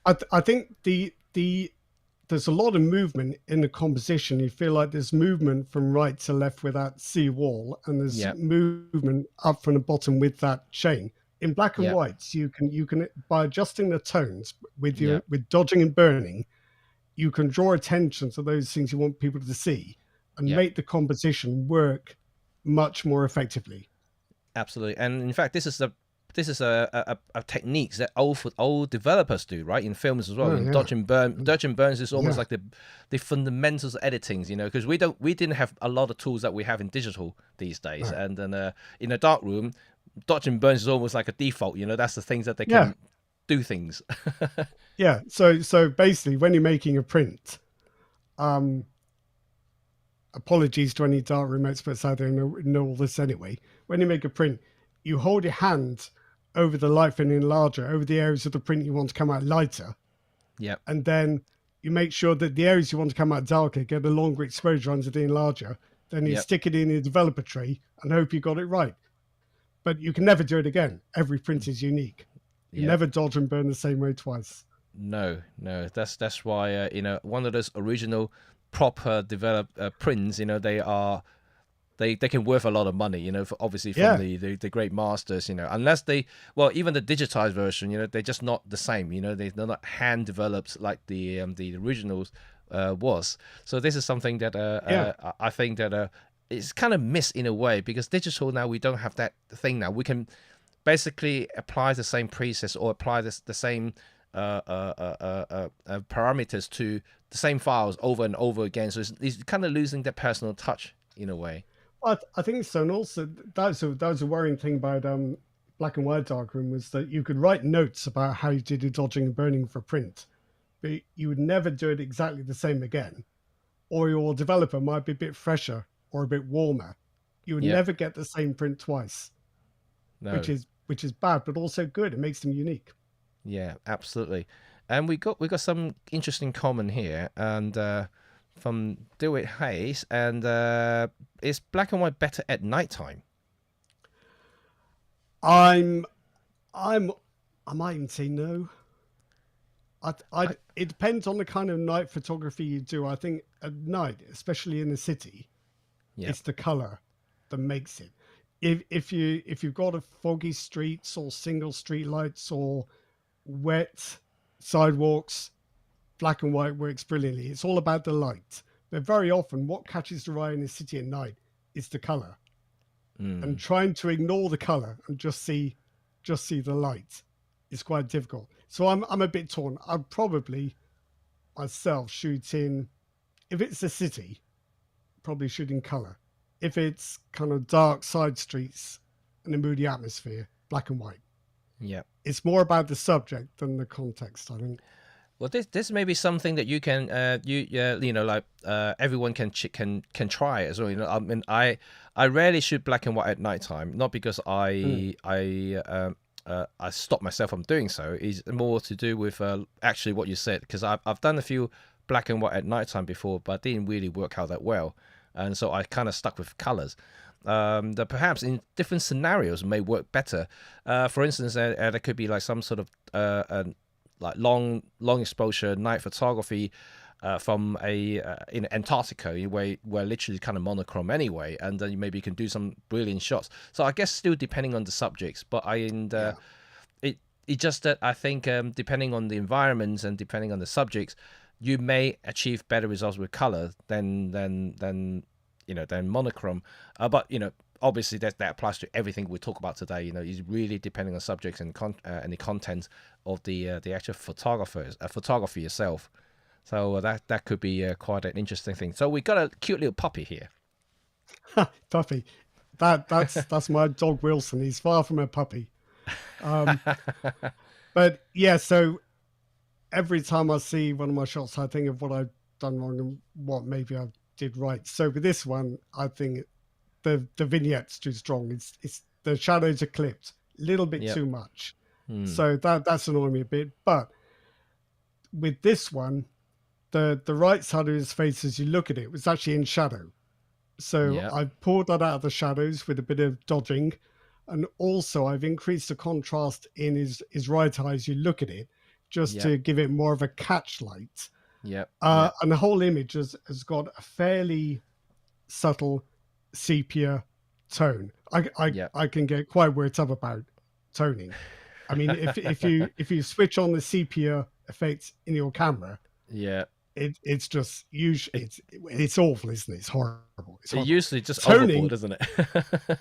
I think there's a lot of movement in the composition. You feel like there's movement from right to left with that sea wall, and there's Yeah, movement up from the bottom with that chain. In black and yeah, whites, you can by adjusting the tones yeah, with dodging and burning, you can draw attention to those things you want people to see and yeah. make the composition work much more effectively. Absolutely. And in fact, this is a techniques that old developers do, right, in films as well. Oh In yeah, Dodge and burns is almost yeah, like the fundamentals of editing, you know, because we didn't have a lot of tools that we have in digital these days. right. And then in a dark room, dodge and burns is almost like a default. You know, that's the things that they Yeah, can do things. yeah. So basically, when you're making a print, um, apologies to any darkroom experts out there who know all this anyway. When you make a print, you hold your hand over the light fin enlarger, over the areas of the print you want to come out lighter, Yep. and then you make sure that the areas you want to come out darker get a longer exposure onto the enlarger. Then you Yep. stick it in your developer tree and hope you got it right. But you can never do it again. Every print is unique. You Yep. never dodge and burn the same way twice. No, no. That's why one of those original proper developed prints. They can worth a lot of money, obviously from Yeah, the great masters, unless even the digitized version, they're just not the same, they're not hand developed like the originals was. So this is something that yeah. I think that it's kind of missed in a way, because digital now, we don't have that thing now. We can basically apply the same presets or apply the same parameters to the same files over and over again. So it's kind of losing that personal touch in a way. I think so. And also, that was a worrying thing about black and white darkroom, was that you could write notes about how you did your dodging and burning for print, but you would never do it exactly the same again. Or your developer might be a bit fresher or a bit warmer. You would Yep. never get the same print twice, which No. is bad, but also good. It makes them unique. Yeah, absolutely. And we got some interesting comment here, and from Do It Hayes, and is black and white better at nighttime? I'm I'm I might even say no. I, It depends on the kind of night photography you do. I think at night, especially in the city, yeah, it's the color that makes it. If you've got a foggy streets or single street lights or wet sidewalks, black and white works brilliantly. It's all about the light. But very often, what catches the eye in the city at night is the color. And mm, trying to ignore the color and just see the light is quite difficult. So I'm a bit torn. I'd probably myself shoot in, if it's a city, probably shoot in color. If it's kind of dark side streets and a moody atmosphere, black and white. yeah. It's more about the subject than the context, I think. Well, this may be something that you can like everyone can try as well. I mean, I rarely shoot black and white at nighttime, not because Mm. I stop myself from doing so. It's more to do with actually what you said, because I've done a few black and white at nighttime before, but it didn't really work out that well, and so I kind of stuck with colors. That perhaps in different scenarios may work better. For instance, there could be like some sort of like long exposure night photography from a in Antarctica, where literally kind of monochrome anyway, and then maybe you can do some brilliant shots. So I guess still depending on the subjects, but Yeah. it just that I think depending on the environments and depending on the subjects, you may achieve better results with color than monochrome. But obviously that applies to everything we talk about today. Is really depending on subjects and the content of the actual photography itself. So that could be quite an interesting thing. So we got a cute little puppy here. Puppy. That's my dog Wilson. He's far from a puppy. Um, but yeah, so every time I see one of my shots, I think of what I've done wrong and what maybe I did right. So with this one, I think the vignette's too strong. It's the shadows are clipped a little bit Yep. too much. Hmm. So that's annoying me a bit. But with this one, the right side of his face as you look at it was actually in shadow. So Yep. I've pulled that out of the shadows with a bit of dodging. And also I've increased the contrast in his right eye as you look at it, just Yep. to give it more of a catch light. Yep. Yep. And the whole image has got a fairly subtle sepia tone. Yep. I can get quite worked up about toning. I mean, if you switch on the sepia effects in your camera, Yeah. it's just usually It, it's awful, isn't it? It's horrible. It's it horrible. usually just overboard, Toning, isn't it?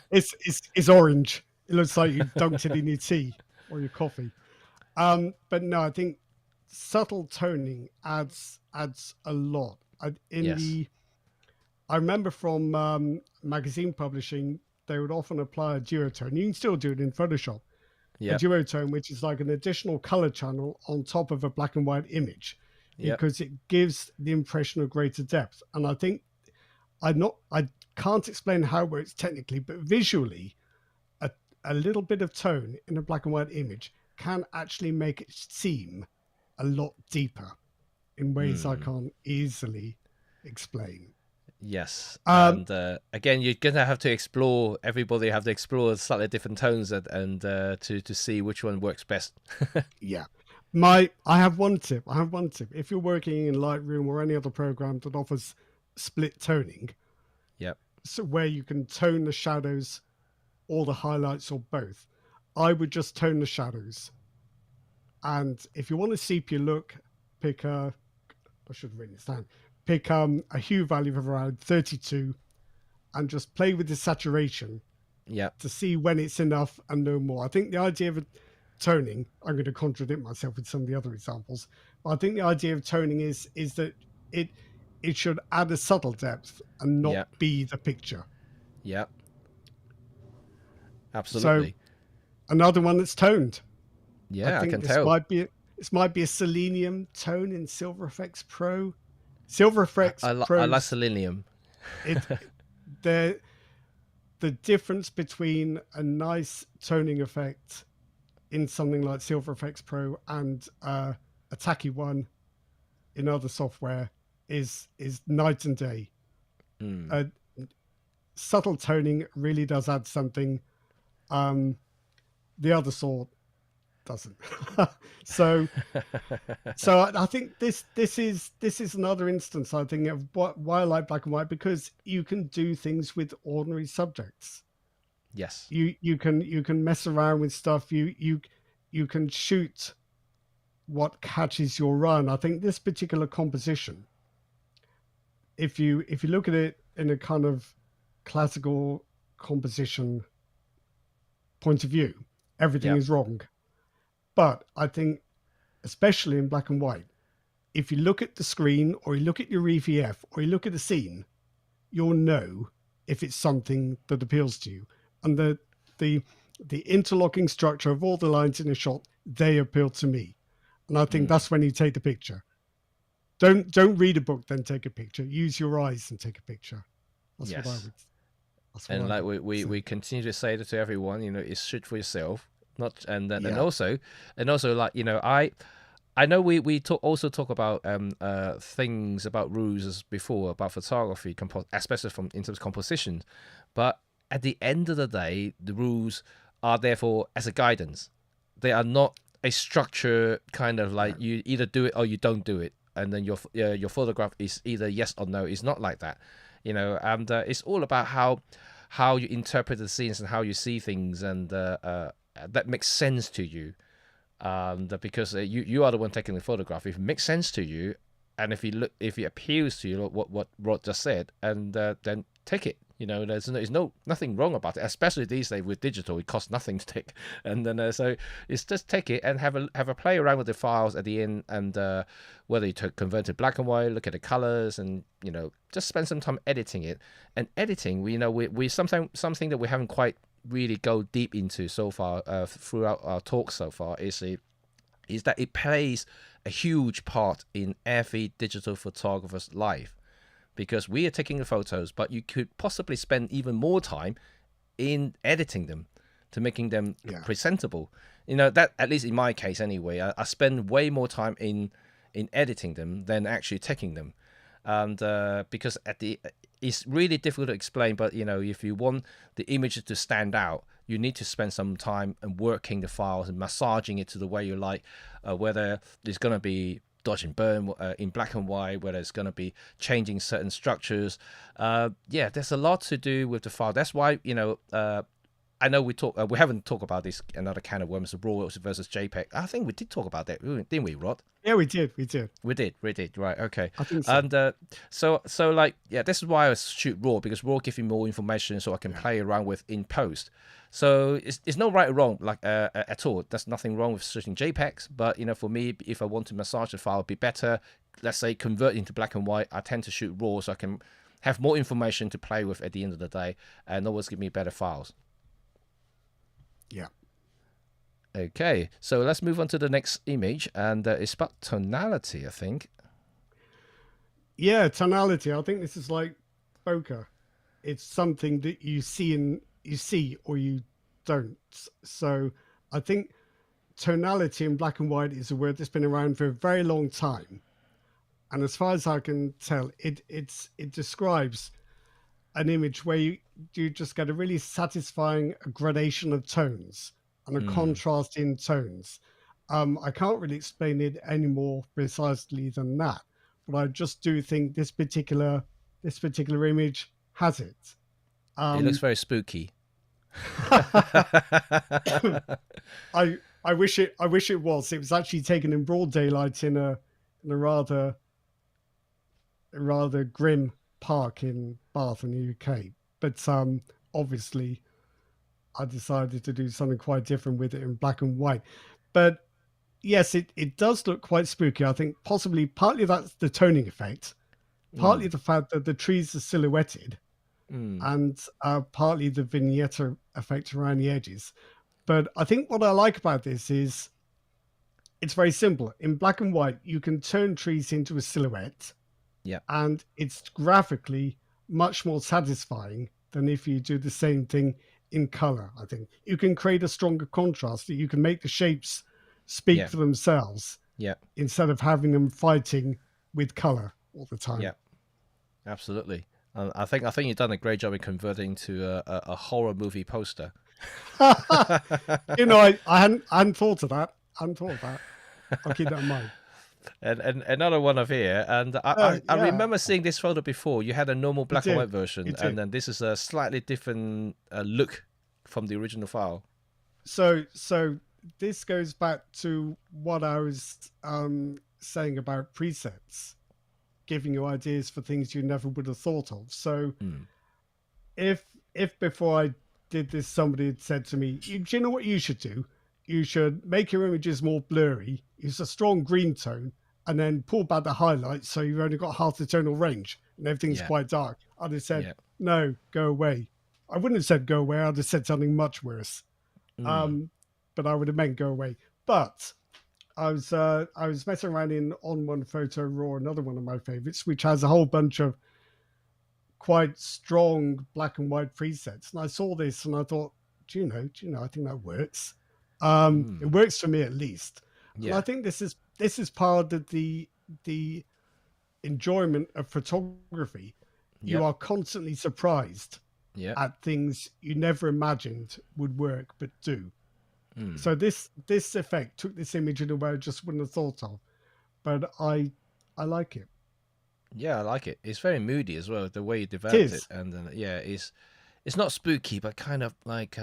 it's orange. It looks like you dunked it in your tea or your coffee. But no, I think subtle toning adds a lot. Yes. I remember from magazine publishing, they would often apply a duotone. You can still do it in Photoshop. A Yep. duotone, which is like an additional color channel on top of a black and white image, Yep. because it gives the impression of greater depth. And I think I can't explain how it works technically, but visually, a, a little bit of tone in a black and white image can actually make it seem a lot deeper in ways I can't easily explain. Yes, Um, and again, you're gonna have to explore. Everybody have to explore slightly different tones and to see which one works best. yeah. I have one tip. I have one tip. If you're working in Lightroom or any other program that offers split toning, Yep. so where you can tone the shadows or the highlights or both, I would just tone the shadows. And if you want a sepia look, pick a, I should have written this down, pick a hue value of around 32 and just play with the saturation Yep. to see when it's enough and no more. I think the idea of toning, I'm going to contradict myself with some of the other examples, but I think the idea of toning is that it it should add a subtle depth and not Yep. be the picture. Yep. So Absolutely. another one that's toned. I Yeah, I think can tell. this might be a selenium tone in Silver Effects Pro. Silver Effects I like Pro's selenium. it the the difference between a nice toning effect in something like Silver Effects Pro and a tacky one in other software is night and day. Uh, subtle toning really does add something. The other sort doesn't. so I think this is another instance, I think, of why I like black and white, because you can do things with ordinary subjects. Yes. You can mess around with stuff. You can shoot what catches your eye. I think this particular composition, if you look at it in a kind of classical composition point of view, everything Yep. is wrong. But I think, especially in black and white, if you look at the screen or you look at your EVF or you look at the scene, you'll know if it's something that appeals to you. And the interlocking structure of all the lines in a shot, they appeal to me. And I think that's when you take the picture. Don't read a book, then take a picture. Use your eyes and take a picture. That's what I Yes. would. That's what And I like would say. we continue to say that to everyone, it's shoot for yourself, not Yeah, and also like I know we also talk about things about rules as before about photography, especially from in terms of composition, but at the end of the day, the rules are therefore as a guidance. They are not a structure kind of like no, you either do it or you don't do it, and then your photograph is either yes or no. It's not like that, and it's all about how you interpret the scenes and how you see things, and that makes sense to you. Because you are the one taking the photograph. If it makes sense to you, and if it appeals to you, what Rod just said, and then take it. There's nothing wrong about it. Especially these days with digital, it costs nothing to take, and then so it's just take it and have a play around with the files at the end, and whether you convert to black and white, look at the colors, and just spend some time editing it. And editing, we sometimes something that we haven't quite really go deep into so far throughout our talk so far is that it plays a huge part in every digital photographer's life, because we are taking the photos, but you could possibly spend even more time in editing them to making them yeah, presentable. That, at least in my case anyway, I spend way more time in editing them than actually taking them. And because it's really difficult to explain, but if you want the images to stand out, you need to spend some time and working the files and massaging it to the way you like, whether there's going to be dodge and burn in black and white, whether it's going to be changing certain structures. There's a lot to do with the file. That's why I know we haven't talked about this another can of worms, raw versus JPEG. I think we did talk about that, didn't we, Rod? yeah. We did. We did, right? Okay. I think so. And so like, yeah, this is why I shoot raw, because raw gives me more information, so I can play around with in post. So it's no right or wrong, like at all. There's nothing wrong with shooting JPEGs, but for me, if I want to massage the file, it'd be better. Let's say convert into black and white. I tend to shoot raw, so I can have more information to play with at the end of the day, and always give me better files. Yeah. Okay, so let's move on to the next image, and it's about tonality, I think. Yeah, tonality. I think this is like bokeh. It's something that you see or you don't. So I think tonality in black and white is a word that's been around for a very long time. And as far as I can tell, it describes an image where you just get a really satisfying gradation of tones and a contrast in tones. I can't really explain it any more precisely than that, but I just do think this particular image has it. It looks very spooky. I wish it was. It was actually taken in broad daylight in a rather grim park in Bath in the UK. But obviously I decided to do something quite different with it in black and white. But yes, it does look quite spooky. I think possibly partly that's the toning effect, partly the fact that the trees are silhouetted, and partly the vignette effect around the edges. But I think what I like about this is it's very simple. In black and white, you can turn trees into a silhouette. Yeah. And it's graphically much more satisfying than if you do the same thing in color. I think you can create a stronger contrast, that you can make the shapes speak for themselves. Yeah. Instead of having them fighting with color all the time. Yeah. Absolutely. I think you've done a great job in converting to a horror movie poster. You know, I hadn't thought of that. I'll keep that in mind. And another one of here, and I remember seeing this photo before. You had a normal black and white version, and then this is a slightly different look from the original file. So this goes back to what I was saying about presets, giving you ideas for things you never would have thought of. So if before I did this, somebody had said to me, do you know what you should do? You should make your images more blurry, use a strong green tone, and then pull back the highlights so you've only got half the tonal range and everything's quite dark. I'd have said, no, go away. I wouldn't have said go away. I'd have said something much worse. But I would have meant go away. But I was messing around on One Photo Raw, another one of my favorites, which has a whole bunch of quite strong black and white presets. And I saw this and I thought, do you know, I think that works. It works for me at least. Yeah. And I think this is part of the enjoyment of photography. You are constantly surprised at things you never imagined would work but do. So this effect took this image in a way I just wouldn't have thought of, but I like it. Yeah, I like it. It's very moody as well, the way you developed it, and it's not spooky, but kind of like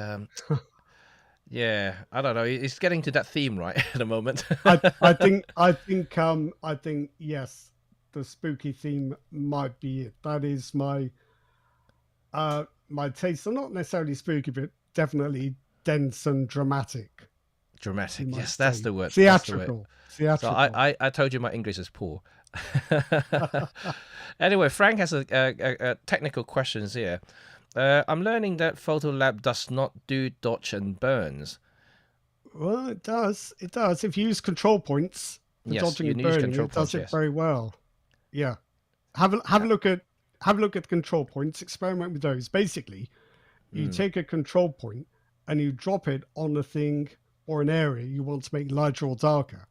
yeah, I don't know. It's getting to that theme right at the moment. I think yes, the spooky theme might be it. That is my taste. So not necessarily spooky, but definitely dense and dramatic. Dramatic, yes, that's the word. Theatrical. So I told you my English is poor. Anyway, Frank has a technical questions here. I'm learning that PhotoLab does not do dodge and burns. Well, it does. It does. If you use control points, the dodging and burning, it does it very well. Yeah. Have a look at the control points. Experiment with those. Basically, you take a control point and you drop it on a thing or an area you want to make lighter or darker.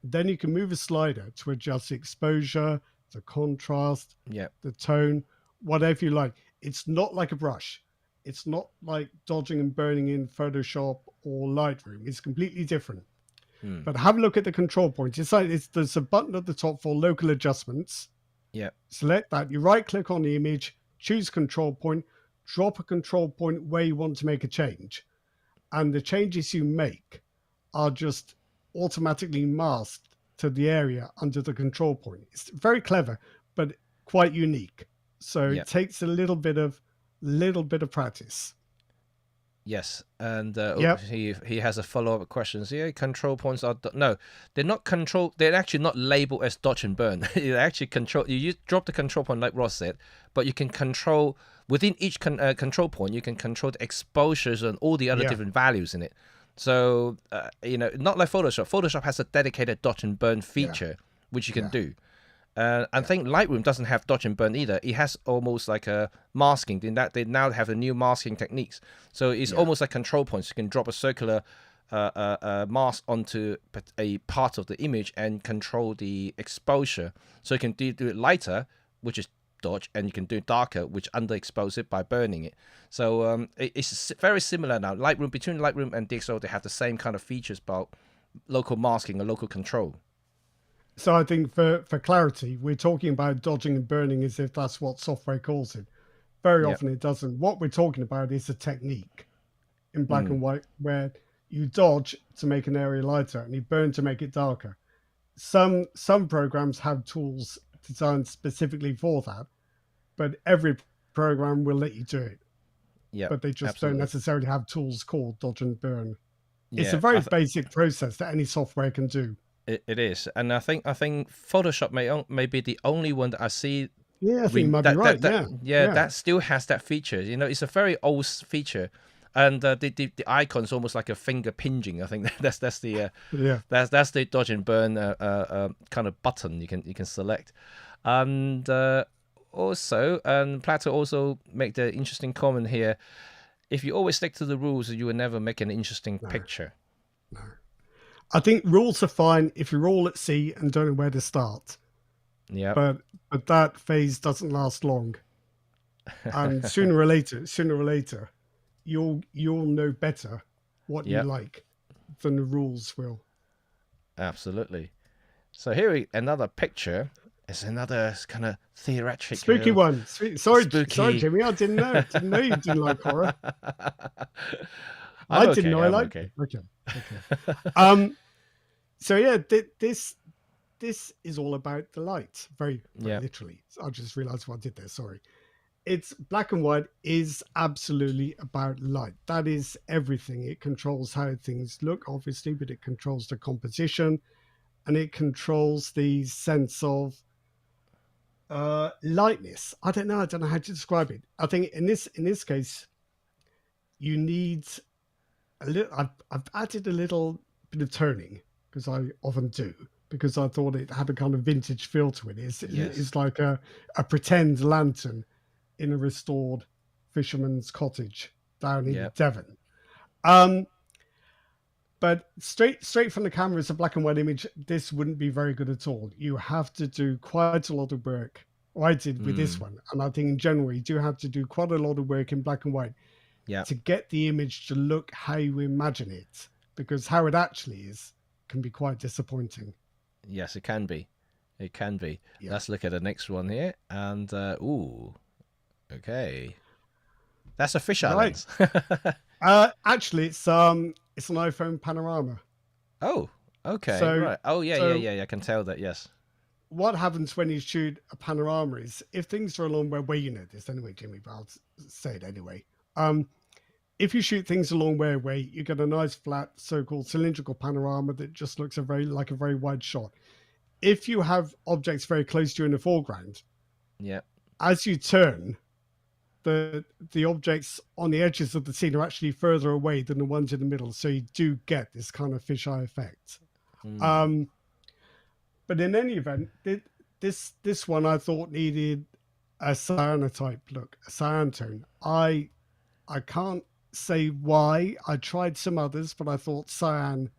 Then you can move a slider to adjust the exposure, the contrast, the tone, whatever you like. It's not like a brush. It's not like dodging and burning in Photoshop or Lightroom. It's completely different. But have a look at the control point. There's a button at the top for local adjustments. Yeah. Select that. You right click on the image, choose control point, drop a control point where you want to make a change. And the changes you make are just automatically masked to the area under the control point. It's very clever, but quite unique. So it takes a little bit of practice. Yes, and he has a follow-up questions here. Control points are they're not control. They're actually not labeled as dodge and burn. You actually control. You drop the control point like Ross said, but you can control within each control point. You can control the exposures and all the other different values in it. So not like Photoshop. Photoshop has a dedicated dodge and burn feature which you can do, I think Lightroom doesn't have dodge and burn either. It has almost like a masking. In that they now have the new masking techniques, so it's Yeah. almost like control points. You can drop a circular mask onto a part of the image and control the exposure. So you can do it lighter, which is dodge, and you can do it darker, which underexpose it by burning it. So it's very similar now. Lightroom, between Lightroom and DxO, they have the same kind of features about local masking and local control. So I think for clarity, we're talking about dodging and burning as if that's what software calls it. Very Yeah. often it doesn't. What we're talking about is a technique in black Mm. and white where you dodge to make an area lighter and you burn to make it darker. Some programs have tools designed specifically for that, but every program will let you do it. Yeah. But they just don't Absolutely. necessarily have tools called dodge and burn. It's a Yeah. very basic process that any software can do. It is, and I think Photoshop may be the only one that I see Yeah, I think you might be right. Yeah, yeah, that still has that feature. You know, it's a very old feature, and the icon's almost like a finger pinching. I think that's the yeah. that's the dodge and burn kind of button you can select, and also Plato also make the interesting comment here. If you always stick to the rules, you will never make an interesting No, picture. no. I think rules are fine if you're all at sea and don't know where to start. Yeah, But that phase doesn't last long. And sooner or later, you'll know better what you yeah, like than the rules will. absolutely. So another picture. It's another kind of theoretic, Spooky one. Sorry, spooky. Jimmy. I didn't know. Didn't know you didn't like horror. I'm I didn't okay. know I I'm liked okay. it. Okay. Okay. Um. So yeah, this is all about the light. Very Yeah, literally. I just realised what I did there. Sorry. It's black and white is absolutely about light. That is everything. It controls how things look, obviously, but it controls the composition and it controls the sense of lightness. I don't know. I don't know how to describe it. I think in this case, you need a little. I've added a little bit of toning because I often do because I thought it had a kind of vintage feel to it. yes, It's like a pretend lantern in a restored fisherman's cottage down in yeah, Devon. Um, but straight from the camera as a black and white image, this wouldn't be very good at all. You have to do quite a lot of work. Or I did with this mm, one, and I think in general you do have to do quite a lot of work in black and white yeah, to get the image to look how you imagine it, because how it actually is can be quite disappointing. yes. It can be. It can be. Yeah. Let's look at the next one here. And ooh, okay, that's a fisheye Right. lens. Actually, it's an iPhone panorama. Oh, okay, So right. Oh, yeah, yeah, so yeah, yeah. I can tell that. Yes. what happens when you shoot a panorama is if things are a long way, well, you know this anyway, Jimmy, but I'll say it anyway. Um, if you shoot things a long way away, you get a nice flat so-called cylindrical panorama that just looks like a very wide shot. If you have objects very close to you in the foreground, Yeah. as you turn, the objects on the edges of the scene are actually further away than the ones in the middle, so you do get this kind of fisheye effect. Mm, Um, but in any event, this one I thought needed a cyanotype look, a cyan tone. I can't say why. I tried some others, but I thought cyan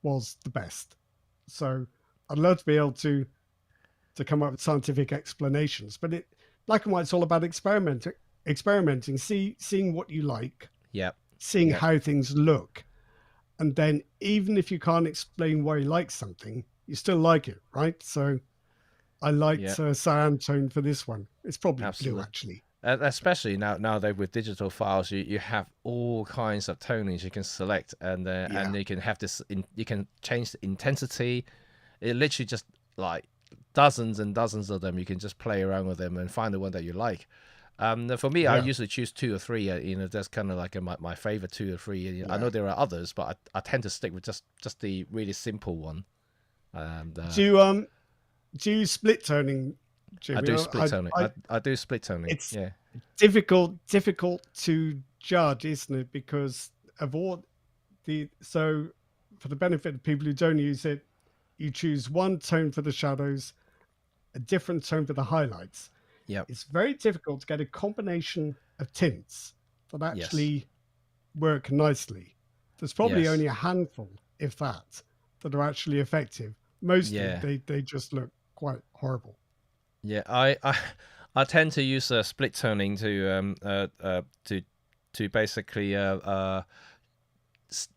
was the best. So I'd love to be able to come up with scientific explanations. But black and white's all about experimenting, seeing what you like, yeah. seeing Yeah. how things look, and then even if you can't explain why you like something, you still like it, right? So I Yeah. liked cyan tone for this one. It's probably blue Absolutely. actually. Especially nowadays with digital files, you have all kinds of tonings you can select, Yeah, and you can have you can change the intensity. It literally just like dozens and dozens of them. You can just play around with them and find the one that you like. For me, I yeah, usually choose two or three. You know, that's kind of like my favorite two or three. You know, I yeah. know there are others, but I tend to stick with just the really simple one. And Do you do you split toning, I Jimmy? do split toning. I I do split toning. it's Yeah. difficult to judge, isn't it? Because of all so for the benefit of people who don't use it, you choose one tone for the shadows, a different tone for the highlights, Yep. it's very difficult to get a combination of tints that Yes. actually work nicely. There's probably Yes. only a handful, if that are actually effective. Mostly Yeah. they just look quite horrible. Yeah. I tend to use split toning to basically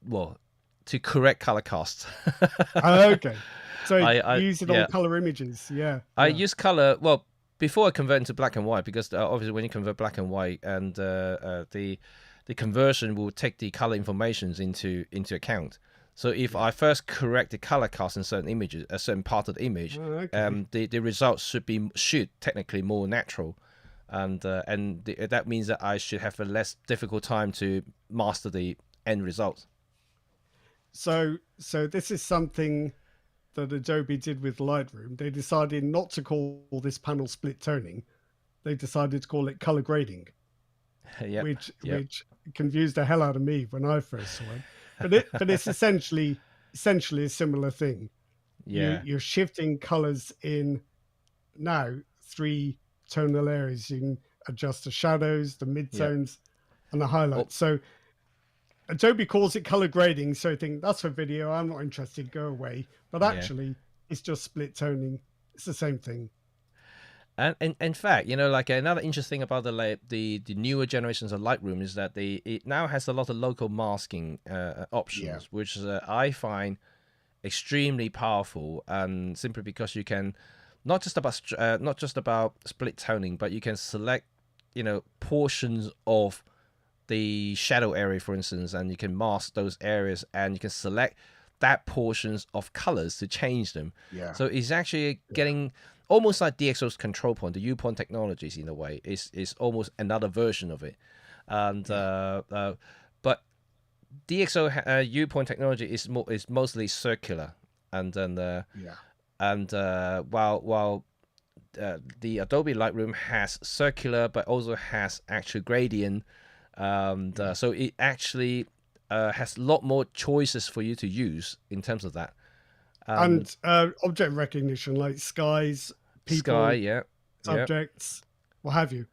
well, to correct color casts. Okay. So I use it on yeah. color images. Yeah. I Yeah. use color, well, before I convert into black and white, because obviously when you convert black and white, and the conversion will take the color informations into account. So if Yeah. I first correct the color cast in certain images, a certain part of the image, Okay. the results should technically more natural, and that means that I should have a less difficult time to master the end result. So this is something that Adobe did with Lightroom. They decided not to call this panel split toning. They decided to call it color grading, Yep, yep, which confused the hell out of me when I first saw it. But it's essentially a similar thing. yeah. You're shifting colors in now 3 tonal areas. You can adjust the shadows, the Yep. midtones, and the Oh, highlights. So Adobe calls it color grading. So I think that's for video. I'm not interested. Go away. But yeah. actually, it's just split toning. It's the same thing. And in fact, like another interesting about the newer generations of Lightroom is that it now has a lot of local masking Yeah. options, which I find extremely powerful, and simply because you can not just about split toning, but you can select portions of the shadow area, for instance, and you can mask those areas, and you can select that portions of colors to change them. Yeah. So it's actually Yeah. getting almost like DxO's control point, the U-point technologies in a way is almost another version of it, and Yeah. but DxO U-point technology is mostly circular, and then Yeah. while the Adobe Lightroom has circular, but also has actual gradient. Yeah. So it actually has a lot more choices for you to use in terms of that. And object recognition, like skies, Sky, people, yeah, yeah, subjects, what have you.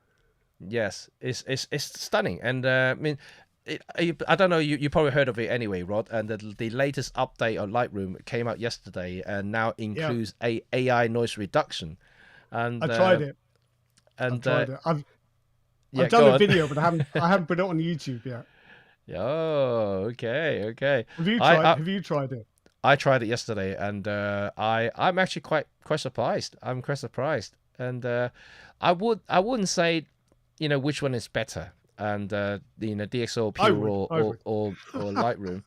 yes, it's stunning, and I mean. I don't know. You probably heard of it anyway, Rod. And the latest update on Lightroom came out yesterday, and now Yeah. includes AI noise reduction. And I tried it. I've and tried it. I've yeah, done a go on. video, but I haven't put it on YouTube yet. Oh, okay, okay. Have you I, tried? I Have you tried it? I tried it yesterday, and I'm actually quite surprised. I'm quite surprised, and I wouldn't say, which one is better, and DxO I Pure would. I would. or Lightroom,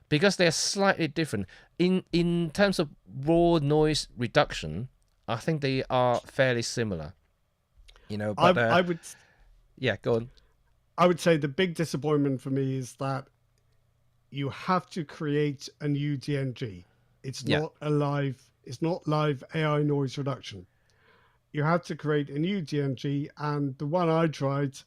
because they're slightly different in terms of raw noise reduction. I think they are fairly similar, but I would. yeah, go on. I would say the big disappointment for me is that you have to create a new DNG. It's Yeah, not a live. It's not live AI noise reduction. You have to create a new DNG, and the one I tried,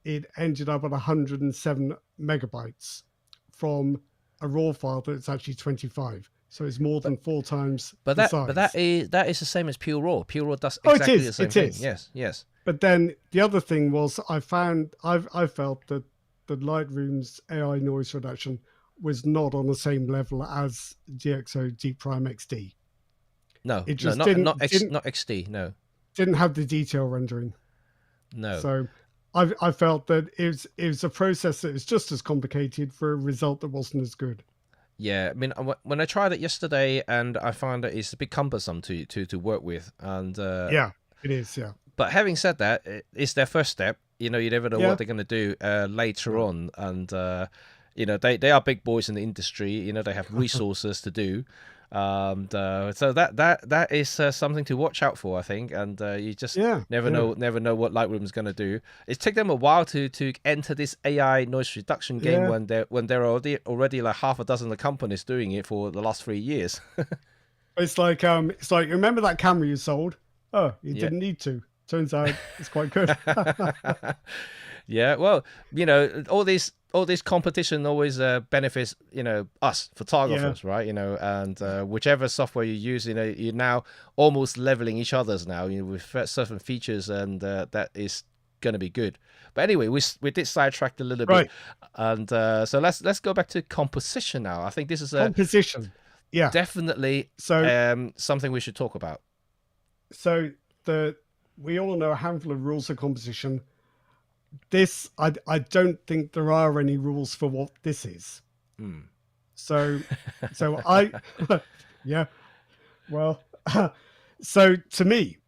it ended up at 107 megabytes from a raw file that's actually 25. So it's more but than 4 times but the that size. is the same as Pure Raw. Pure Raw does Oh, it exactly the is. same It thing. is. Yes, yes. But then the other thing was I felt that the Lightroom's AI noise reduction was not on the same level as DxO Deep Prime XD. No, It no, just didn't not XD. No, didn't have the detail rendering. no. So I felt that it was a process that was just as complicated for a result that wasn't as good. Yeah, I mean, when I tried it yesterday, and I found that it's a bit cumbersome to work with, and Yeah, it is. Yeah. but having said that, it's their first step. You never know Yeah. what they're going to do later No. on, and they are big boys in the industry. They have resources to do, and so that is something to watch out for, I think. And you just Yeah. never Yeah. know what Lightroom is going to do. It's taken them a while to enter this AI noise reduction game Yeah. when there are already like half a dozen of companies doing it for the last 3 years. It's like remember that camera you sold? Oh, you Yeah. didn't need to. Turns out it's quite good. Yeah, well, all these all this competition always benefits, us Yeah, photographers, right? And whichever software you use, you're now almost leveling each other's now, with certain features, and that is going to be good. But anyway, we did sidetrack a little bit, right. and so let's go back to composition now. I think this is Composition. Yeah. definitely So something we should talk about. so the we all know a handful of rules of composition. This I don't think there are any rules for what this is. Mm. So I yeah, well so to me,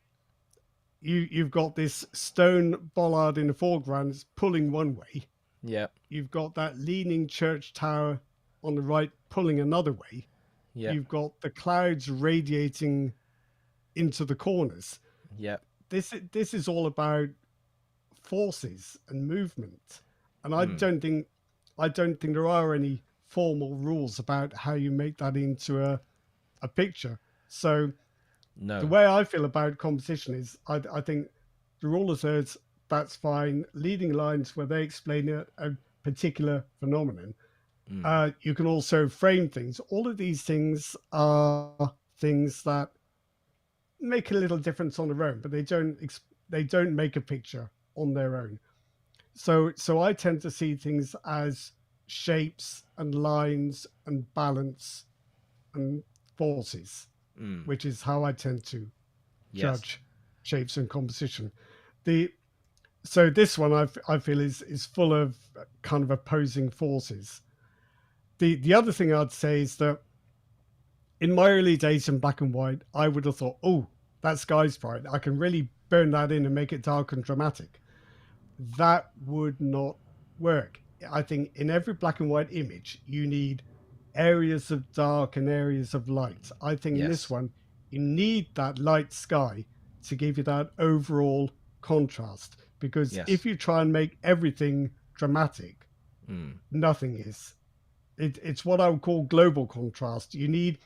you've got this stone bollard in the foreground, it's pulling one way. Yeah, You've got that leaning church tower on the right pulling another way. yeah, You've got the clouds radiating into the corners. yeah. This is all about forces and movement, and Mm. I don't think there are any formal rules about how you make that into a picture. So the No. way I feel about composition is I think the rule of thirds, that's fine. Leading lines where they explain a particular phenomenon. Mm. You can also frame things. All of these things are things that make a little difference on their own, but they don't make a picture on their own. So I tend to see things as shapes and lines and balance and forces, Mm. which is how I tend to Yes. judge shapes and composition. The so this one I feel is full of kind of opposing forces. The other thing I'd say is that in my early days in black and white, I would have thought, oh, that sky's bright. I can really burn that in and make it dark and dramatic. That would not work. I think in every black and white image, you need areas of dark and areas of light. I think in this Yes. one, you need that light sky to give you that overall contrast. Because Yes. if you try and make everything dramatic, Mm. nothing is. It's what I would call global contrast. You need,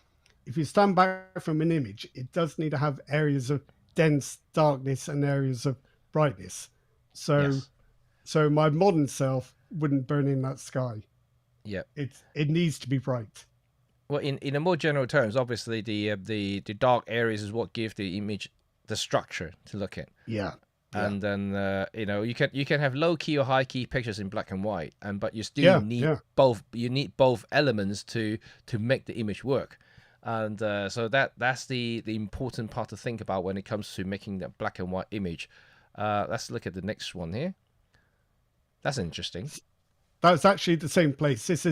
if you stand back from an image, it does need to have areas of dense darkness and areas of brightness. So Yes. so my modern self wouldn't burn in that sky. Yeah. It needs to be bright. Well, in a more general terms, obviously the dark areas is what give the image the structure to look at. Yeah. Yeah. And then you can have low key or high key pictures in black and white, but you still Yeah. need Yeah. both. You need both elements to make the image work. And so that's the important part to think about when it comes to making that black and white image. Let's look at the next one here. That's interesting. That's actually the same place. This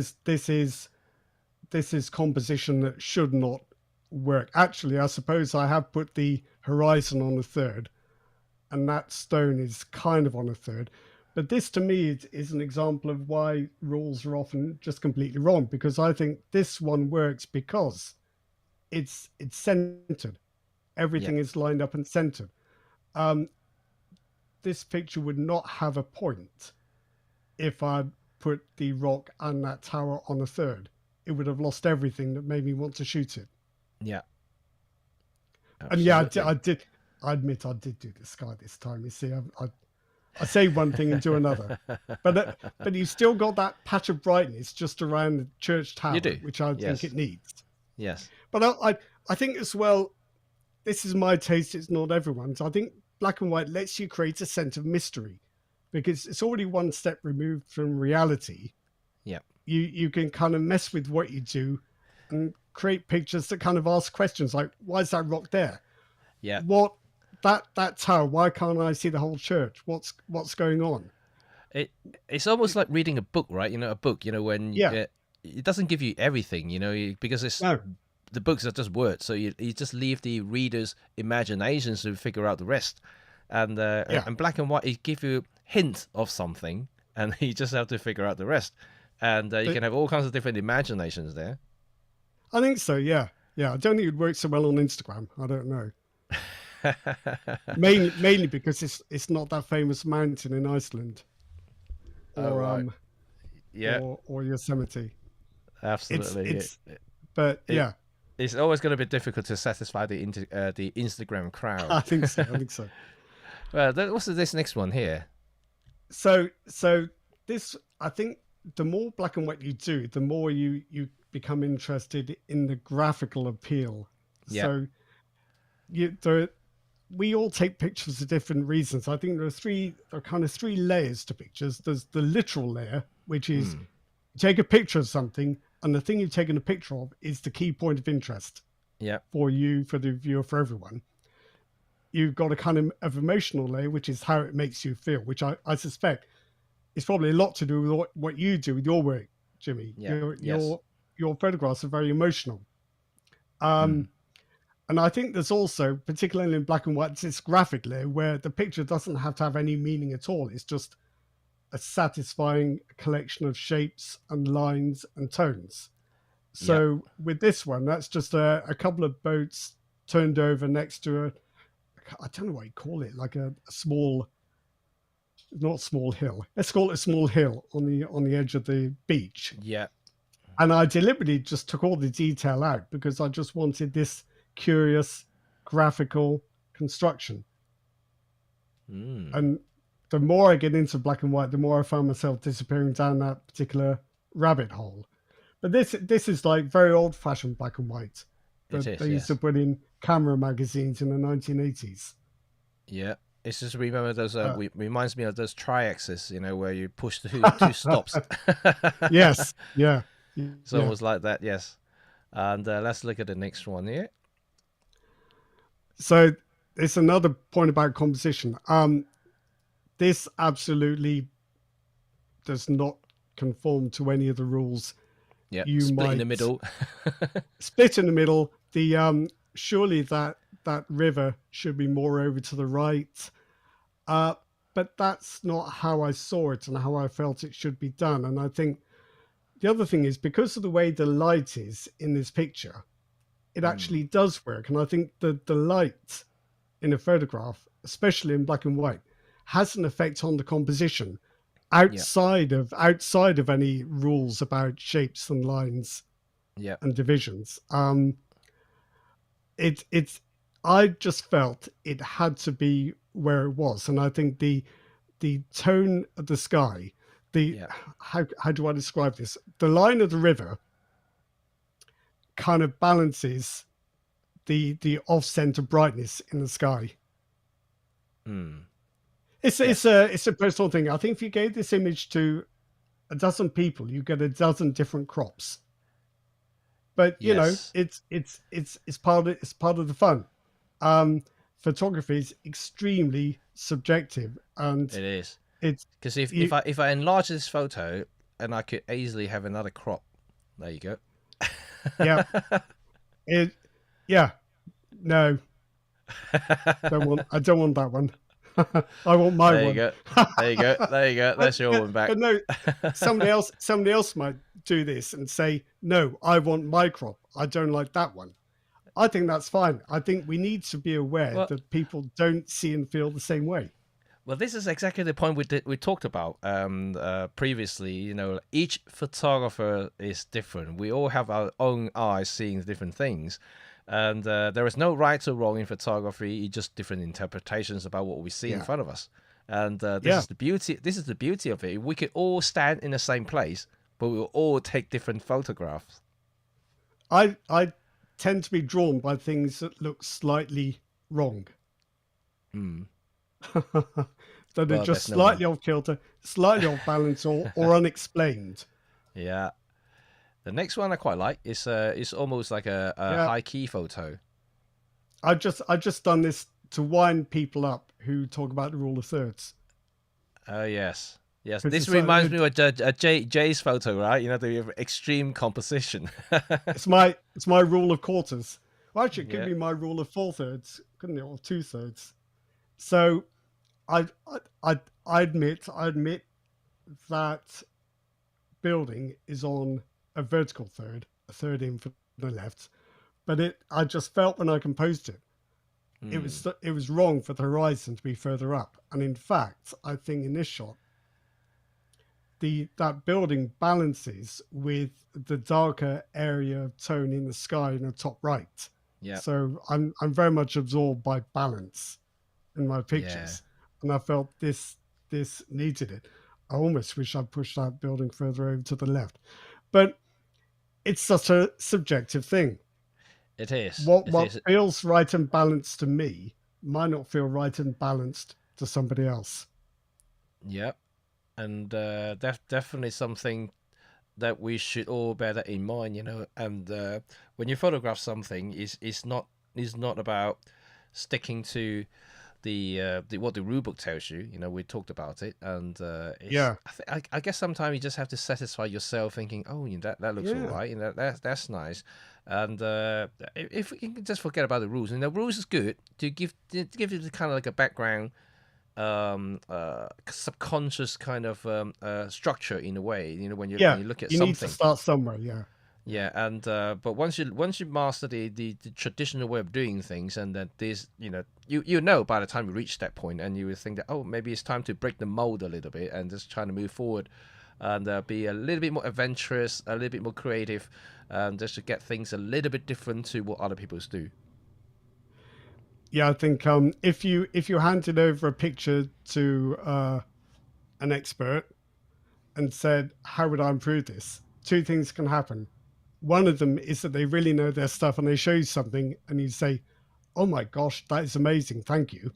is composition that should not work. Actually, I suppose I have put the horizon on a third, and that stone is kind of on a third. But this to me is an example of why rules are often just completely wrong, because I think this one works because it's centered. Yeah. Everything is lined up and centered. Um, this picture would not have a point if I'd put the rock and that tower on a third. It would have lost everything that made me want to shoot it. Yeah. And yeah, Absolutely. I did. I admit I did do the sky this time. You see, I say one thing and do another, but you still got that patch of brightness just around the church tower, You do. which I think Yes. it needs. Yes. But I think as well, this is my taste. It's not everyone's. I think black and white lets you create a sense of mystery because it's already one step removed from reality. Yeah. You can kind of mess with what you do and create pictures that kind of ask questions like, why is that rock there? Yeah. What that tower? Why can't I see the whole church? What's going on? It's almost like reading a book, right? A book. When Yeah. it doesn't give you everything. Because it's No. the books are just words, so you just leave the reader's imaginations to figure out the rest. And Yeah. and black and white, it give you hint of something, and you just have to figure out the rest. And you can have all kinds of different imaginations there. I think so. Yeah. Yeah. I don't think it would work so well on Instagram. I don't know. Mainly because it's not that famous mountain in Iceland Oh, or right. Yeah, or Yosemite. absolutely. It's but it- yeah, It's always going to be difficult to satisfy the Instagram crowd. I think so. I think so. Well, what's this next one here? So this I think the more black and white you do, the more you become interested in the graphical appeal. Yeah. So we all take pictures for different reasons. I think there are kind of three layers to pictures. There's the literal layer, which is Mm. you take a picture of something, and the thing you're taking a picture of is the key point of interest Yeah. for you, for the viewer, for everyone. You've got a kind of emotional layer, which is how it makes you feel, which I suspect is probably a lot to do with what you do with your work, Jimmy. Yeah. Yes. Your photographs are very emotional. Mm. And I think there's also, particularly in black and white, this graphic layer where the picture doesn't have to have any meaning at all. It's just a satisfying collection of shapes and lines and tones. Yeah. So with this one, that's just a couple of boats turned over next to I don't know what you call it, like a small, not small hill. Let's call it a small hill on the edge of the beach. Yeah. And I deliberately just took all the detail out because I just wanted this curious graphical construction. Mm. And the more I get into black and white, the more I find myself disappearing down that particular rabbit hole. But this is like very old fashioned black and white It that is. they used to Yes. put in camera magazines in the 1980s. Yeah. It's just remember those. Uh, Reminds me of those triaxes, where you push two stops. yes, yeah, It's yeah. almost like that. Yes. And let's look at the next one here. So it's another point about composition. This absolutely does not conform to any of the rules. Yeah. You Split in the might middle. split in the middle. The surely that river should be more over to the right. Uh, but that's not how I saw it and how I felt it should be done. And I think the other thing is because of the way the light is in this picture, it Mm. actually does work. And I think the light in a photograph, especially in black and white, has an effect on the composition Yeah. outside of any rules about shapes and lines Yeah. and divisions. It's I just felt it had to be where it was, and I think the tone of the sky, the Yeah. how do I describe this? The line of the river kind of balances the off center brightness in the sky. Mm. It's Yes. it's a personal thing. I think if you gave this image to a dozen people, you get a dozen different crops. But you know, Yes. it's part of the fun. Um, Photography is extremely subjective, and It is. it's Because if you, I enlarge this photo, and I could easily have another crop. There you go. yeah, it, yeah, no, I don't want that one. I want my There you one. go. There you go. There you go. That's your one back. But no, somebody else might do this and say, no, I want my crop. I don't like that one. I think that's fine. I think we need to be aware Well, that people don't see and feel the same way. well, this is exactly the point we talked about previously. Each photographer is different. We all have our own eyes seeing different things, and there is no right or wrong in photography. It's just different interpretations about what we see in Yeah. front of us. And this Yeah. is the beauty. This is the beauty of it. We could all stand in the same place, but we will all take different photographs. I tend to be drawn by things that look slightly wrong. Hmm. That are Well, just there's no one. slightly off kilter, slightly off balance, or unexplained. Yeah. The next one I quite like. It's almost like a Yeah. high key photo. I've just done this to wind people up who talk about the rule of thirds. Oh yes, yes. Because This reminds me of Jay's photo, right? The extreme composition. it's my rule of quarters. Well, actually, it could Yeah, be my rule of 4/3, couldn't it, or 2/3? So I I admit that building is on a vertical third, a third in from the left, but I just felt when I composed it, mm, it was wrong for the horizon to be further up, and in fact, I think in this shot, that building balances with the darker area of tone in the sky in the top right. yeah, So I'm very much absorbed by balance in my yeah, pictures, and I felt this needed it. I almost wish I'd pushed that building further over to the left. But it's such a subjective thing. It is. What It what is. feels right and balanced to me might not feel right and balanced to somebody else. Yep. And that's definitely something that we should all bear that in mind, you know. And when you photograph something, is not about sticking to the what the rule book tells you. You know, we talked about it, and it's Yeah, I guess sometimes you just have to satisfy yourself, thinking, oh, you know, that looks all yeah, right, and that's nice. And if we can just forget about the rules, and the rules is good to give you the kind of like a background, subconscious kind of structure in a way. You know, when yeah. you look at You need to something. start somewhere. Yeah, yeah, Yeah, and but once you master the traditional way of doing things, and that this, you know, you know by the time you reach that point, and you would think that, oh, maybe it's time to break the mold a little bit and just trying to move forward, and be a little bit more adventurous, a little bit more creative, just to get things a little bit different to what other people's do. yeah. I think if you handed over a picture to an expert and said, "How would I improve this?" Two things can happen. One of them is that they really know their stuff and they show you something and you say, "Oh my gosh, that is amazing, thank you."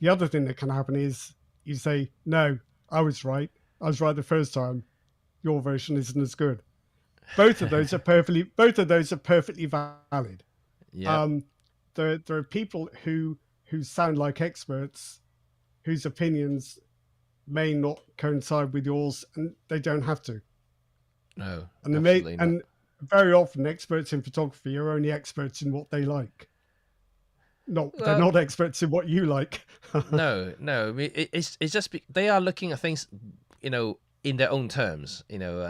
The other thing that can happen is you say, "No, I was right. I was right the first time. Your version isn't as good." Both of those are perfectly valid. Yep. Um, there are people who sound like experts whose opinions may not coincide with yours, and they don't have to. No, And they may, absolutely not. and very often experts in photography are only experts in what they like. Not they're Well, not experts in what you like. no, no. I mean, it's just they are looking at things, you know, in their own terms, you know,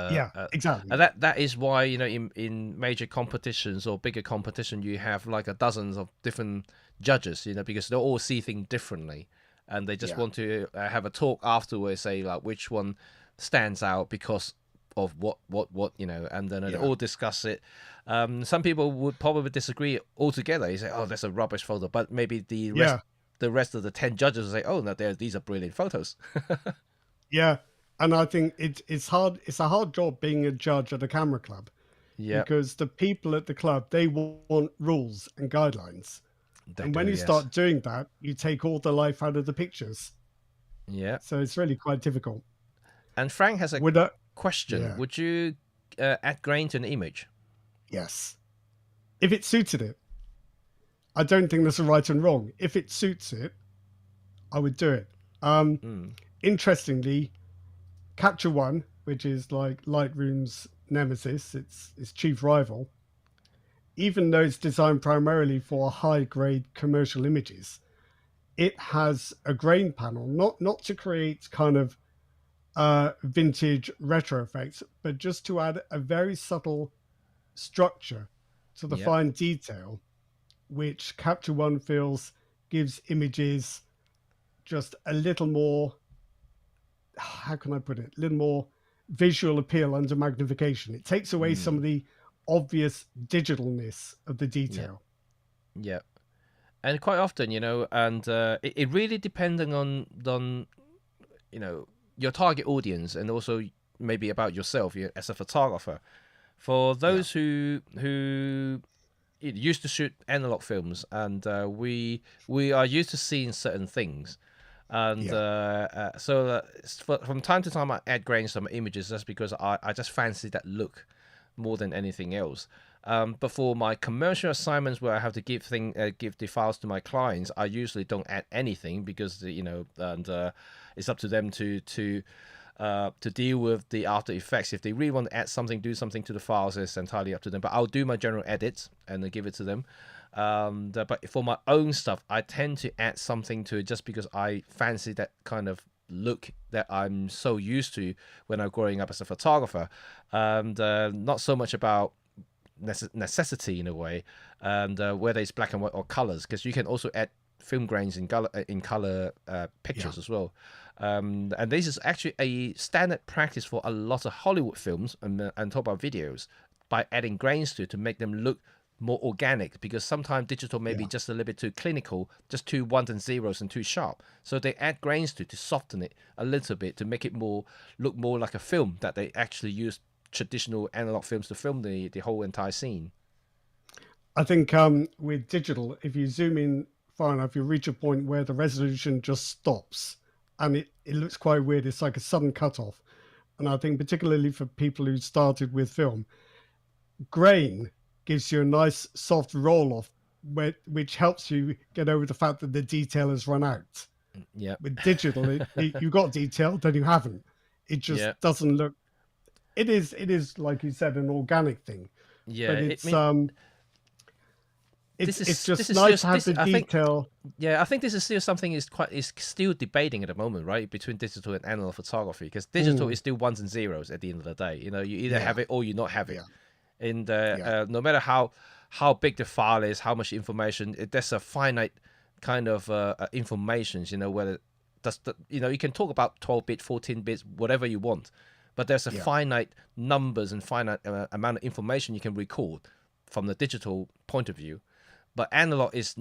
Yeah, and exactly. that is why, you know, in major competitions or bigger competition, you have like a dozens of different judges, you know, because they all see things differently, and they just Yeah, want to have a talk afterwards, say like which one stands out because of what you know, and then they yeah, all discuss it. Some people would probably disagree altogether. You say, "Oh, that's a rubbish photo," but maybe yeah, the rest of the 10 judges will say, "Oh, no, these are brilliant photos." yeah. And I think it's hard. It's a hard job being a judge at a camera club Yeah, because the people at the club they want rules and guidelines. they And do. when you Yes. start doing that, you take all the life out of the pictures. Yeah. So it's really quite difficult. And Frank has a Would I? question. Yeah. Would you add grain to an image? Yes. If it suited it, I don't think there's a right and wrong. If it suits it, I would do it. Um, Mm. Interestingly, Capture One, which is like Lightroom's nemesis, its chief rival, even though it's designed primarily for high grade commercial images, it has a grain panel, not to create kind of vintage retro effects, but just to add a very subtle structure to the Yep. fine detail, which Capture One feels gives images just a little more, how can I put it, a little more visual appeal under magnification. It takes away some Mm. of the obvious digitalness of the Yep. detail. Yep. And quite often, you know, and it really depending on you know, your target audience, and also maybe about yourself, as a photographer. For Yeah, those who used to shoot analog films, and we are used to seeing certain things, and yeah, from time to time I add grains to my images just because I just fancy that look more than anything else. But for my commercial assignments where I have to give the files to my clients, I usually don't add anything because you know, and it's up to them to deal with the after effects. If they really want to add something, do something to the files, it's entirely up to them. But I'll do my general edits and then give it to them. But for my own stuff, I tend to add something to it just because I fancy that kind of look that I'm so used to when I'm growing up as a photographer, and not so much about necessity in a way, and whether it's black and white or colors, because you can also add film grains in color yeah, pictures as well. And this is actually a standard practice for a lot of Hollywood films and talk about videos by adding grains to make them look more organic, because sometimes digital may be Yeah. just a little bit too clinical, just too ones and zeros and too sharp. So they add grains to soften it a little bit to make it more look more like a film that they actually use traditional analog films to film the whole entire scene. I think with digital, if you zoom in far enough, you reach a point where the resolution just stops and it looks quite weird. It's like a sudden cutoff. And I think particularly for people who started with film, grain gives you a nice soft roll off, which helps you get over the fact that the detail has run out. Yeah, With digital, you got detail, then you haven't. It just yeah, doesn't look. It is like you said, an organic thing, yeah. but I mean, it's this just is still nice to have this. the I think detail. Yeah, I think this is still something is still debating at the moment, right? Between digital and analog photography, because digital Mm, is still ones and zeros at the end of the day. You know, you either yeah, have it or you not have it. yeah, And yeah, no matter how big the file is, how much information, there's a finite kind of informations. You know, whether you know, you can talk about 12 bit, 14 bits, whatever you want, but there's a yeah, finite numbers and finite amount of information you can record from the digital point of view. But analog is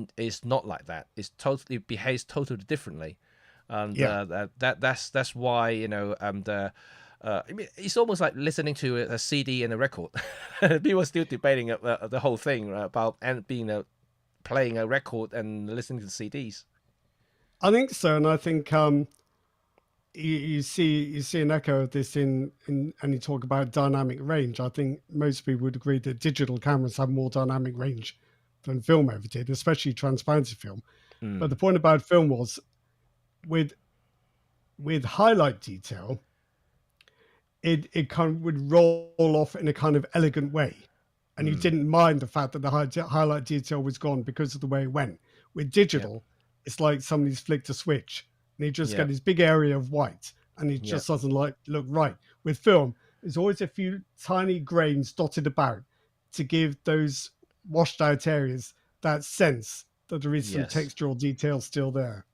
not like that. It's totally behaves totally differently, and yeah. that's why, you know, I mean, it's almost like listening to a CD and a record. People are still debating the whole thing, right, about and being playing a record and listening to CDs. I think so, and I think you see an echo of this in and you talk about dynamic range. I think most people would agree that digital cameras have more dynamic range than film ever did, especially transparency film. But Mm, the point about film was with highlight detail, it kind of would roll off in a kind of elegant way, and you mm, didn't mind the fact that the highlight detail was gone because of the way it went. With yep, digital, it's like somebody's flicked a switch, and you just get yep, this big area of white, and it yep, just doesn't like look right. With film, there's always a few tiny grains dotted about to give those washed out areas that sense that there is some yes. textural detail still there.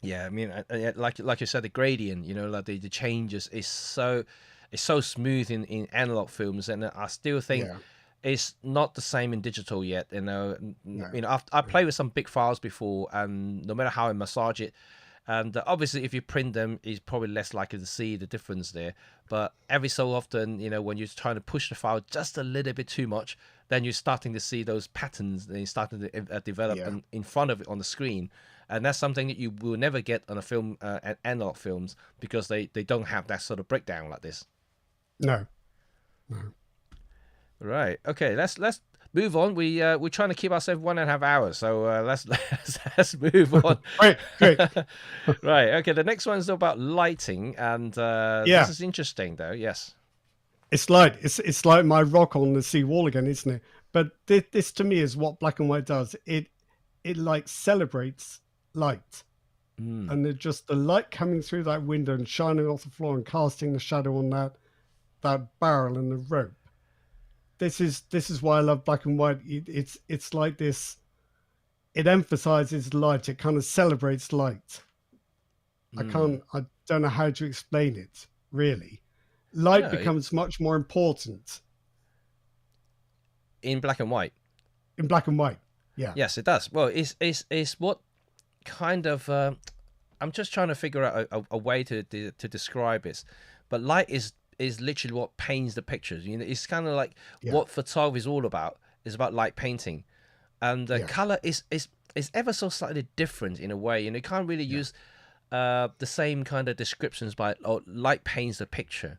Yeah, I mean, like you said, the gradient, you know, like the changes is so, it's so smooth in analog films, and I still think Yeah, it's not the same in digital yet. You know, no, you know, I no, played with some big files before, and no matter how I massage it, and obviously if you print them, it's probably less likely to see the difference there. But every so often, you know, when you're trying to push the file just a little bit too much, then you're starting to see those patterns. They're starting to develop yeah, in front of it on the screen, and that's something that you will never get on a film, analog films, because they don't have that sort of breakdown like this. no, no. Right. Okay. Let's move on. We're trying to keep ourselves 1.5 hours, so let's move on. Great, great. Right. Okay. The next one is about lighting, and this Yeah, is interesting, though. Yes. it's like my rock on the sea wall again, isn't it? But this to me is what black and white does. It like celebrates light, Mm. and it just the light coming through that window and shining off the floor and casting the shadow on that barrel and the rope. This is why I love black and white. It's like this. It emphasizes light. It kind of celebrates light. Mm. I don't know how to explain it really. Light No, becomes much more important in black and white. in black and white. Yeah, Yes, it does. Well, it's what kind of. I'm just trying to figure out a way to describe it, but light is literally what paints the pictures. You know, it's kind of like yeah, what photography is all about. Is about light painting, and yeah, color is ever so slightly different in a way. You know, you can't really yeah. use the same kind of descriptions by, oh, light paints the picture.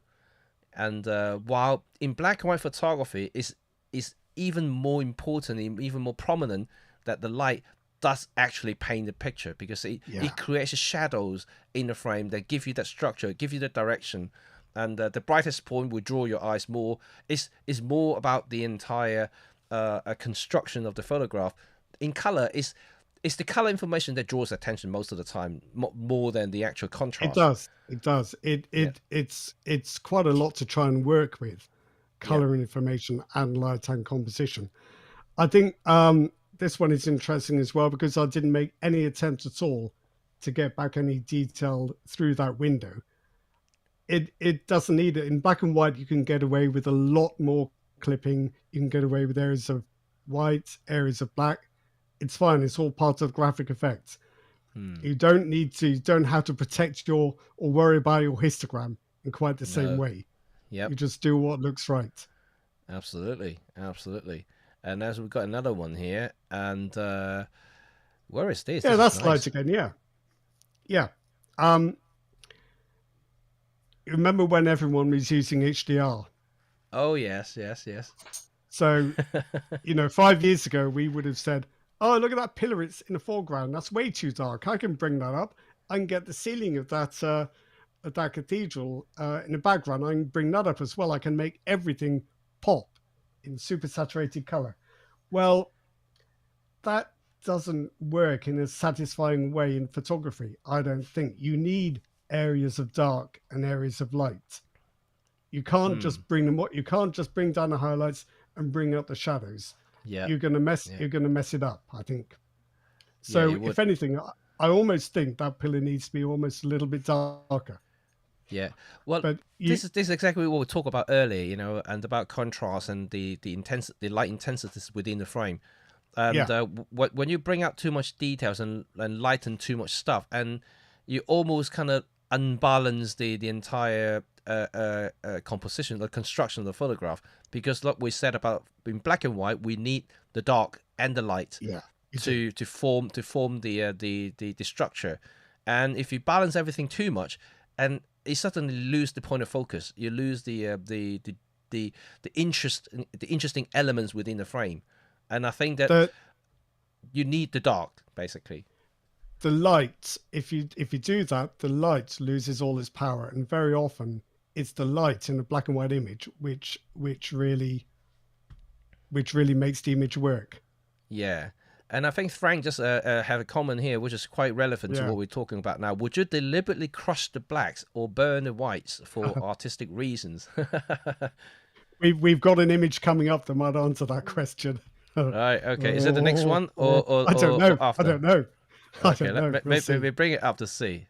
And while in black and white photography is even more important, even more prominent, that the light does actually paint the picture, because Yeah. it creates shadows in the frame that give you that structure, give you the direction, and the brightest point will draw your eyes more. Is more about the entire construction of the photograph. In color, is the color information that draws attention most of the time, more than the actual It contrast. does. It does. Yeah, It's quite a lot to try and work with, yeah, color information and light and composition. I think this one is interesting as well because I didn't make any attempt at all to get back any detail through that window. It doesn't need it in black and white. You can get away with a lot more clipping. You can get away with areas of white, areas of black. It's fine. It's all part of graphic effects. You don't have to protect or worry about your histogram in quite the same No. way. Yep. You just do what looks right. Absolutely. Absolutely. And as we've got another one here, and where is this? Yeah, This is that's light nice. again. Yeah. Yeah. Um, remember when everyone was using HDR? Oh yes, yes, yes. So, 5 years ago, we would have said, oh, look at that pillar. It's in the foreground. That's way too dark. I can bring that up. I can get the ceiling of that cathedral in the background. I can bring that up as well. I can make everything pop in super saturated color. Well, that doesn't work in a satisfying way in photography. I don't think you need areas of dark and areas of light. You can't Hmm. just bring them up. You can't just bring down the highlights and bring up the shadows. Yep. You're gonna mess. Yeah. You're gonna mess it up, I think. Yeah. So, You would. if anything, I almost think that pillar needs to be almost a little bit darker. Yeah. Well, But this is exactly what we talked about earlier, and about contrast and the light intensities within the frame. And yeah, when you bring out too much details and lighten too much stuff, and you almost kind of unbalance the entire composition, the construction of the photograph, because like we said about in black and white, we need the dark and the light yeah, you do. to form the structure. And if you balance everything too much, and you suddenly lose the point of focus, you lose the interesting elements within the frame. And I think that The you need the dark, basically. the light, if you do that, the light loses all its power, and very often it's the light in a black and white image which really makes the image work. Yeah. And I think Frank just had a comment here, which is quite relevant to Yeah. what we're talking about now. Would you deliberately crush the blacks or burn the whites for artistic reasons? We've got an image coming up that might answer that question. Right. Okay. Is it the next one or or, I don't or, know. or I after? don't know. I Okay. don't know. We'll see. Maybe bring it up to see.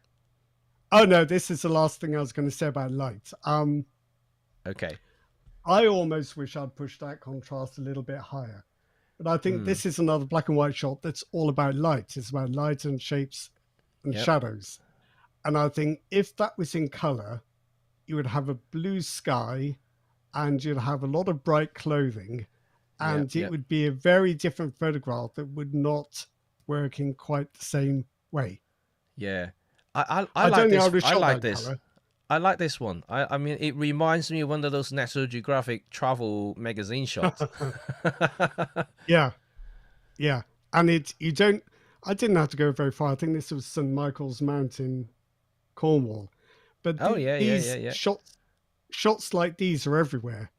Oh no, this is the last thing I was going to say about light. Okay. I almost wish I'd pushed that contrast a little bit higher. But I think Hmm. this is another black and white shot that's all about light. It's about light and shapes and Yep. shadows. And I think if that was in color, you would have a blue sky and you'd have a lot of bright clothing, Yep. and it Yep. would be a very different photograph that would not work in quite the same way. Yeah. I I like don't think I this. would have I shot like that this. color. I like this one. I mean, it reminds me of one of those National Geographic travel magazine shots. Yeah, yeah. And I didn't have to go very far. I think this was St. Michael's Mount in Cornwall. But Oh yeah, yeah, yeah, these yeah. shots like these are everywhere.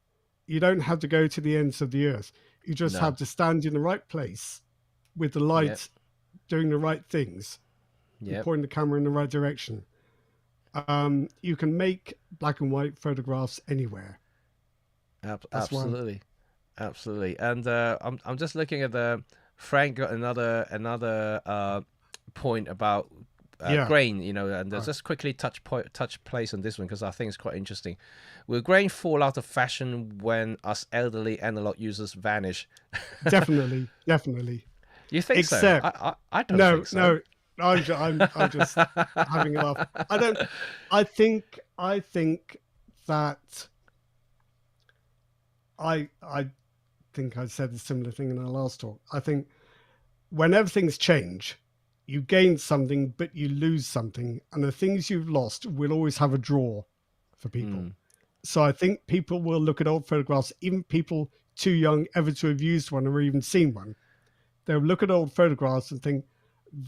You don't have to go to the ends of the earth. You just have No. to stand in the right place with the Yep. light doing the right things and Yep. point the camera in the right direction. You can make black and white photographs anywhere. That's why, Absolutely. Absolutely. And I'm just looking at the Frank got another point about yeah, grain, and right. just quickly touch place on this one because I think it's quite interesting. Will grain fall out of fashion when us elderly analog users vanish? Definitely, definitely. You think so? Except, I don't no, think so. no, I'm just having a laugh. I don't. I think that I think I said a similar thing in our last talk. I think whenever things change, you gain something, but you lose something, and the things you've lost will always have a draw for people. Mm, So I think people will look at old photographs, even people too young ever to have used one or even seen one. They'll look at old photographs and think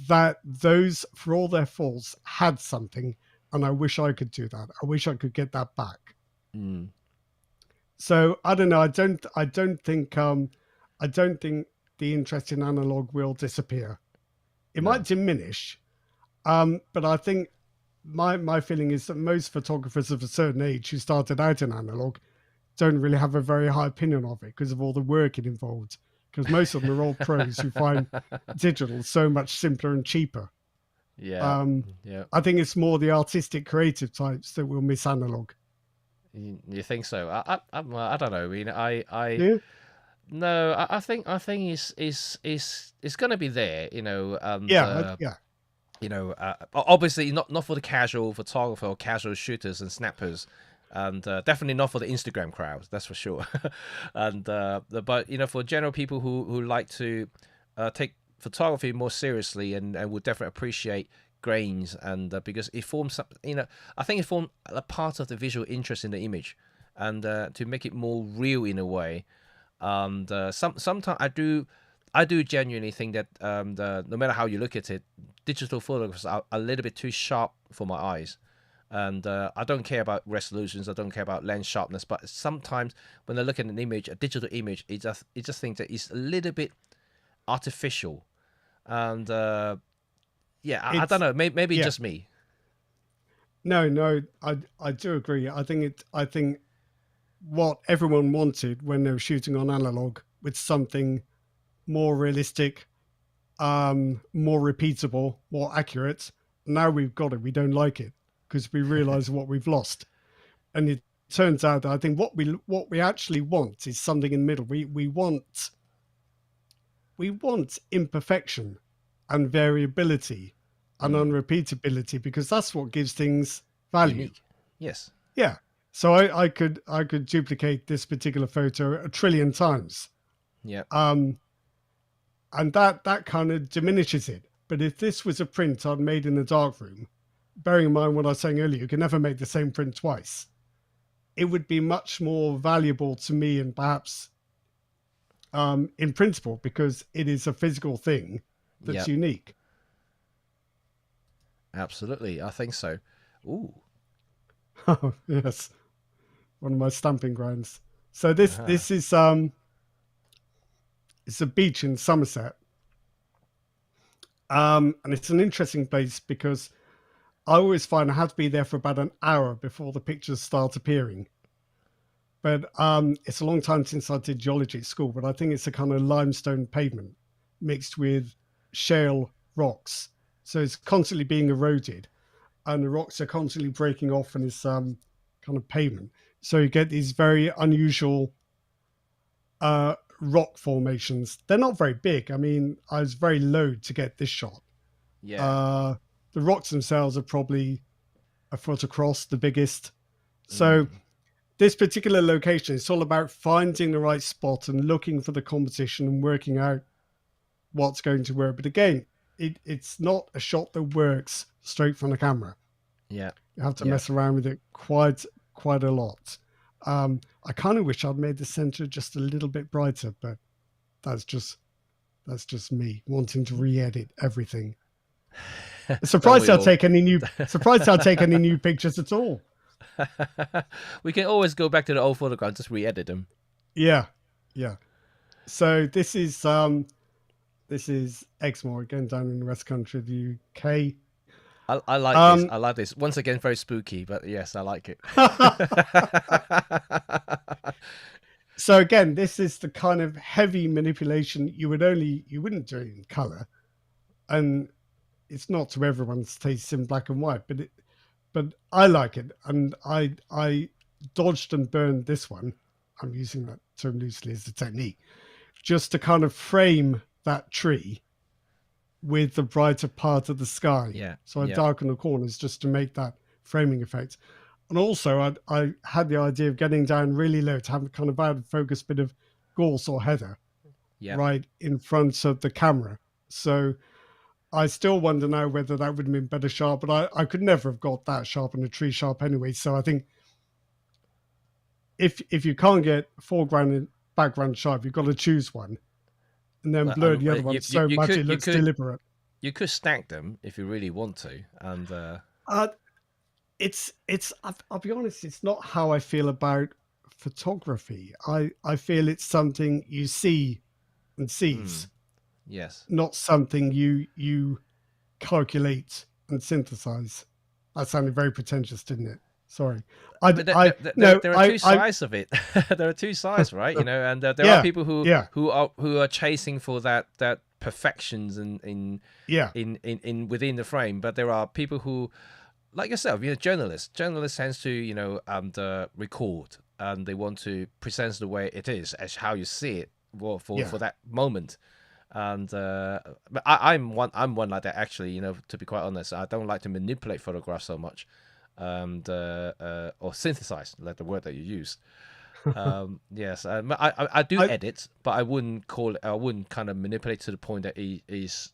that those, for all their faults, had something, and I wish I could do that. I wish I could get that back. mm, So I don't know. I don't think the interest in analog will disappear. It might no. diminish, but I think my feeling is that most photographers of a certain age who started out in analog don't really have a very high opinion of it because of all the work it involved. Because most of them are old pros who find digital so much simpler and cheaper. Yeah. Um, Yeah. I think it's more the artistic, creative types that will miss analog. You think so? Well, I don't know. I mean, I Yeah, No, I think it's gonna be there, you know, and Yeah. you know, obviously not for the casual photographer or casual shooters and snappers, and definitely not for the Instagram crowd. That's for sure. And but you know, for general people who like to take photography more seriously and would definitely appreciate grains, and because it forms some, you know, I think it forms a part of the visual interest in the image, and to make it more real in a way. And sometimes I do genuinely think that no matter how you look at it, digital photographs are a little bit too sharp for my eyes. And I don't care about resolutions, I don't care about lens sharpness, but sometimes when I look at an image, a digital image, it just thinks that it's a little bit artificial. And yeah, I don't It's know, maybe yeah. just me. No, I do agree. I think what everyone wanted when they were shooting on analog with something more realistic, more repeatable, more accurate. Now we've got it. We don't like it because we realize what we've lost. And it turns out that I think what we actually want is something in the middle. We want imperfection and variability and Mm, unrepeatability because that's what gives things value. unique. Yes. Yeah. So I could duplicate this particular photo a trillion times. Yeah. Um, and that kind of diminishes it. But if this was a print I'd made in a dark room, bearing in mind what I was saying earlier, you can never make the same print twice. It would be much more valuable to me and perhaps in principle because it is a physical thing Yeah. that's unique. Absolutely. I think so. Ooh. Oh, yes, one of my stamping grounds. So this Uh-huh. this is it's a beach in Somerset, and it's an interesting place because I always find I have to be there for about an hour before the pictures start appearing. But it's a long time since I did geology at school, but I think it's a kind of limestone pavement mixed with shale rocks. So it's constantly being eroded and the rocks are constantly breaking off in this kind of pavement. So you get these very unusual rock formations. They're not very big. I mean, I was very low to get this shot. Yeah. Uh, the rocks themselves are probably a foot across, the biggest. So Mm. this particular location, it's all about finding the right spot and looking for the competition and working out what's going to work. But again, it's not a shot that works straight from the camera. Yeah. You have to Yeah. mess around with it quite a lot. I kind of wish I'd made the center just a little bit brighter, but that's just that's just me wanting to re-edit everything. Don't Surprised we I'll all? take any new surprised I'll take any new pictures at all. We can always go back to the old photograph, just re-edit them. Yeah, yeah. So this is Exmoor again down in the west country of the UK. I like this. Um, I like this. Once again, very spooky, but yes, I like it. so again, this is the kind of heavy manipulation you wouldn't do in color, and it's not to everyone's taste in black and white, but I like it, and I dodged and burned this one. I'm using that term loosely as a technique, just to kind of frame that tree with the brighter part of the sky. Yeah. So I Yeah. darken the corners just to make that framing effect. And also, I had the idea of getting down really low to have a kind of out of focus bit of gorse or heather Yeah. right in front of the camera. So I still wonder now whether that would have been better sharp, but I could never have got that sharp on a tree sharp anyway. So I think if you can't get foreground and background sharp, you've got to choose one and then Well, blur the other one you, you so you much could it you looks could deliberate. you could stack them if you really want to, and Uh, it's I'll be honest, it's not how I feel about photography. I feel it's something you see and sees, mm, yes. not something you calculate and synthesize. That sounded very pretentious, didn't it? Sorry. But No, there are two sides of it. There are two sides, right? You know, and there are yeah, people who yeah, who are chasing for that perfections yeah, in within the frame, but there are people who, like yourself, you know, journalists tends to, record, and they want to present the way it is as how you see it Yeah. for that moment. And but I'm one like that actually. You know, to be quite honest, I don't like to manipulate photographs so much, and or synthesize, like the word that you use. Yes, I do I edit, but I wouldn't call it. I wouldn't kind of manipulate to the point that it is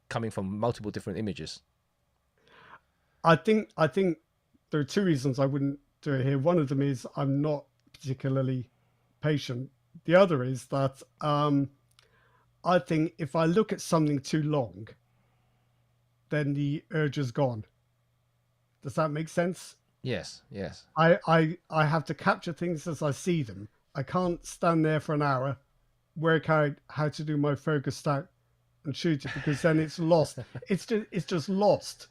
coming from multiple different images. I think there are two reasons I wouldn't do it here. One of them is I'm not particularly patient. The other is that I think if I look at something too long, then the urge is gone. Does that make sense? Yes, yes, I have to capture things as I see them. I can't stand there for an hour, work out how to do my focus out and shoot it, because then it's lost. It's just lost.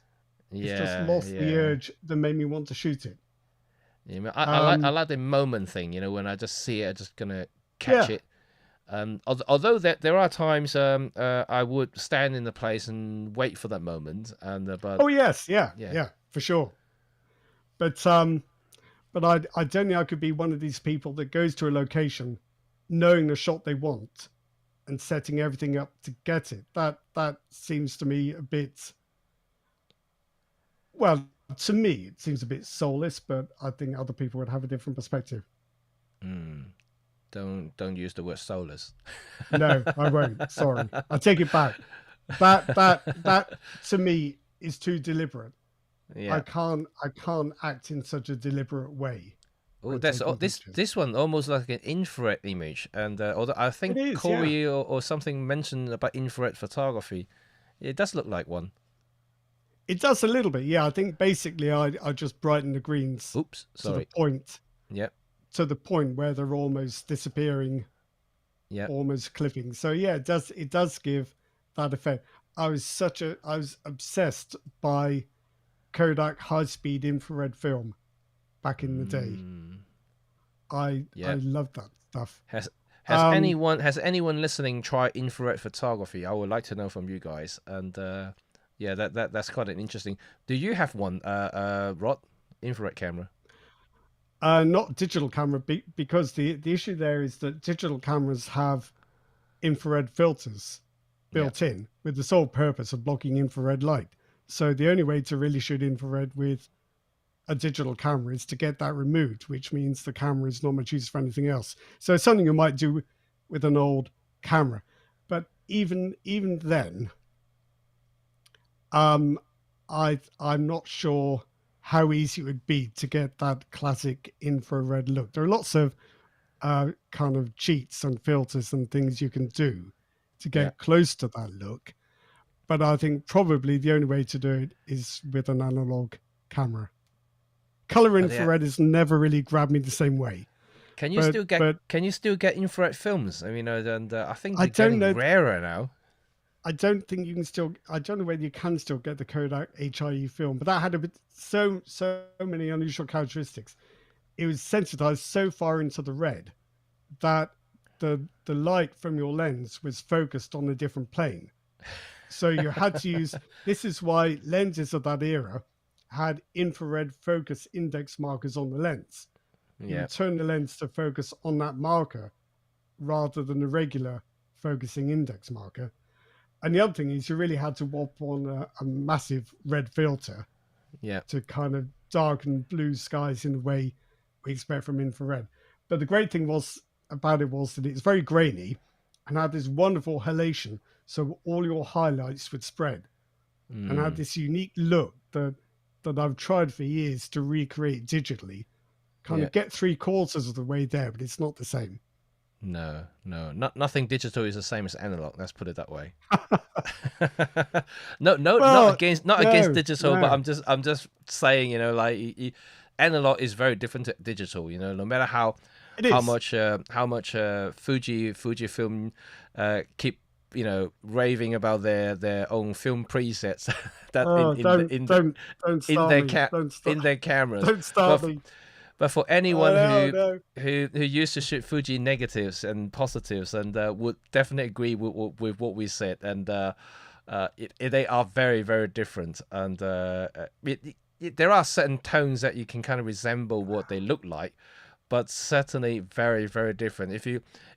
It's just yeah, lost the yeah. urge that made me want to shoot it. Yeah, I Um, like the moment thing. You know, when I just see it, I'm just gonna catch yeah. it. Although there are times I would stand in the place and wait for that moment, and but Oh yes, yeah, yeah, yeah, for sure. But I don't think I could be one of these people that goes to a location knowing the shot they want and setting everything up to get it. That seems to me a bit, well, to me it seems a bit soulless, but I think other people would have a different perspective. mm, don't use the word soulless. No, I won't. Sorry. I take it back. That to me is too deliberate. Yeah. I can't act in such a deliberate way Oh, when that's taking this pictures. this one almost like an infrared image, and although I It think is, yeah. Corey or something mentioned about infrared photography, it does look like one. It does a little bit, yeah. I think basically I just brighten the greens Oops, to the sorry. point Yep, where they're almost disappearing, yep. almost clipping. So yeah, it does give that effect. I was obsessed by Kodak high speed infrared film back in the day. Mm, I yep. loved that stuff. Has Um has anyone listening tried infrared photography? I would like to know from you guys. And yeah, that's quite an interesting. Do you have one, Rod? Infrared camera? Not digital camera, because the issue there is that digital cameras have infrared filters Yeah, built in with the sole purpose of blocking infrared light. So the only way to really shoot infrared with a digital camera is to get that removed, which means the camera is not much use for anything else. So it's something you might do with an old camera. But even then, um, I'm not sure how easy it would be to get that classic infrared look. There are lots of kind of cheats and filters and things you can do to yeah. get close to that look. But I think probably the only way to do it is with an analog camera. Color Yeah. infrared has never really grabbed me the same way. But Can you still get infrared films? I mean, and I think I they're don't getting know. rarer now. I don't think you can still. I don't know whether you can still get the Kodak HIE film, but that had a bit so many unusual characteristics. It was sensitized so far into the red that the light from your lens was focused on a different plane. So you had to use. This is why lenses of that era had infrared focus index markers on the lens. You Yeah, would turn the lens to focus on that marker rather than the regular focusing index marker. And the other thing is, you really had to whop on a massive red filter yeah, to kind of darken blue skies in the way we expect from infrared. But the great thing was about it was that it's very grainy and had this wonderful halation, so all your highlights would spread and had mm, this unique look that I've tried for years to recreate digitally. Kind yeah. of get three-quarters of the way there, but it's not the same. No, no, nothing digital is the same as analog. Let's put it that way. No, no, Well, not against no, digital, but no, I'm just saying, you know, like analog is very different to digital. You know, no matter it is. how much Fujifilm keep, you know, raving about their own film presets that Oh, don't in start their me. Don't start. in their cameras, Don't start but me. but for Oh anyone no, no. who used to shoot Fuji negatives and positives, and would definitely agree with what we said, and they are very very different, and there are certain tones that you can kind of resemble what they look like, but certainly very very different.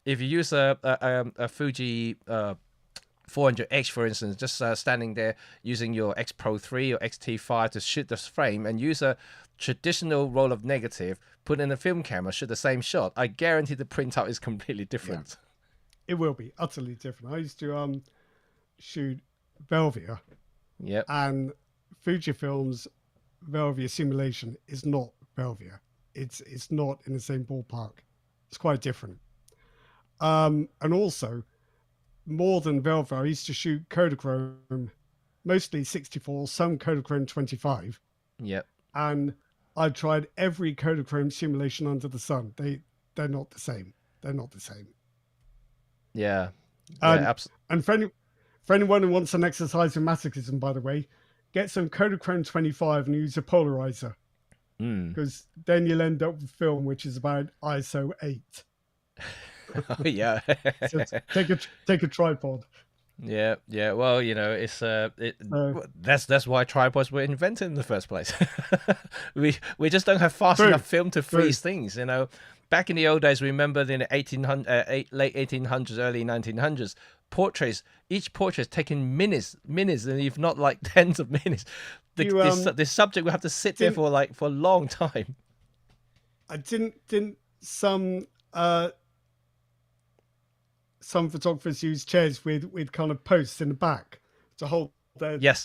if you use a Fuji 400X, for instance, just standing there using your X Pro 3 or XT5 to shoot this frame and use a traditional roll of negative, put in a film camera, shoot the same shot, I guarantee the printout is completely different. It will be utterly different. I used to shoot Velvia, Yep. and Fujifilm's Velvia simulation is not Velvia. It's not in the same ballpark. It's quite different. And also, more than Velvia, I used to shoot Kodachrome, mostly 64, some Kodachrome 25. Yep. And I tried every Kodachrome simulation under the sun. They're not the same. They're not the same. Yeah. Yeah. And for anyone who wants an exercise in masochism, by the way, get some Kodachrome 25 and use a polarizer, because then you'll end up with film which is about ISO 8. Oh, yeah. So take a tripod. Yeah, yeah. Well, you know, it's that's why tripods were invented in the first place. we just don't have fast enough film to freeze things. You know, back in the old days, remember in the late 1800s, early 1900s, each portrait is taking minutes, and if not like tens of minutes. This subject will have to sit there for a long time. I didn't some photographers use chairs with kind of posts in the back to hold the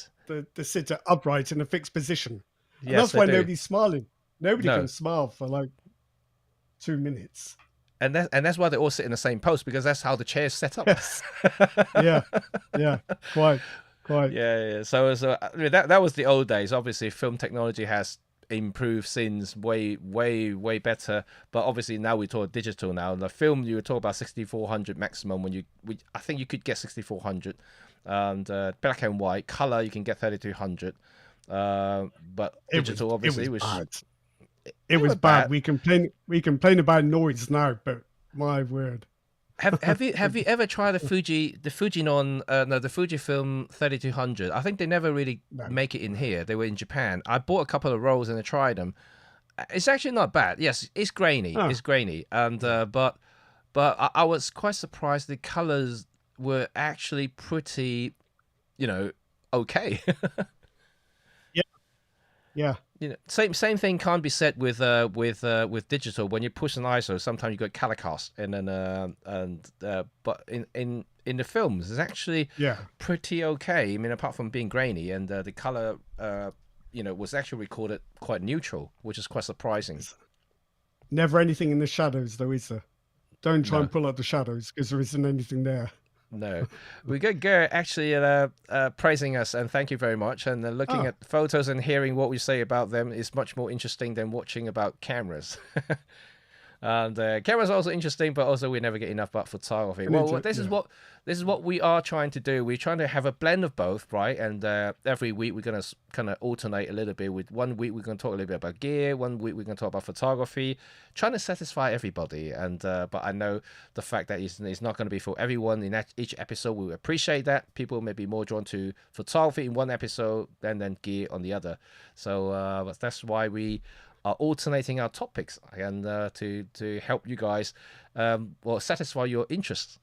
sitter upright in a fixed position. And that's why nobody's smiling. Nobody can smile for like 2 minutes. And that's why they all sit in the same post, because that's how the chair's set up. Yes. yeah, quite. Yeah. So I mean, that was the old days. Obviously, film technology has improved since way better, but obviously now we talk digital now. In the film, you were talking about 6400 maximum. I think you could get 6400, and black and white. Color you can get 3200, but digital obviously was bad. It was bad. We complain about noise now, but my word. Have you ever tried the Fujifilm 3200? I think they never really make it in here. They were in Japan. I bought a couple of rolls and I tried them. It's actually not bad. Yes, it's grainy. It's grainy, and but I was quite surprised. The colors were actually pretty, okay. Yeah. Same thing can't be said with digital. When you push an ISO, sometimes you got color cast, and then but in the films, it's actually pretty okay. I mean, apart from being grainy, and the color was actually recorded quite neutral, which is quite surprising. Never anything in the shadows, though, is there? Don't try and pull out the shadows, because there isn't anything there. No, we got Garrett actually praising us, and thank you very much. And looking at photos and hearing what we say about them is much more interesting than watching about cameras. And cameras are also interesting, but also we never get enough about photography. Well, this is what we are trying to do. We're trying to have a blend of both, right? And every week we're gonna kind of alternate a little bit. With 1 week we're gonna talk a little bit about gear. 1 week we're gonna talk about photography, trying to satisfy everybody. And but I know the fact that it's not going to be for everyone in each episode. We appreciate that. People may be more drawn to photography in one episode than gear on the other. So that's why we are alternating our topics, and to help you guys satisfy your interests.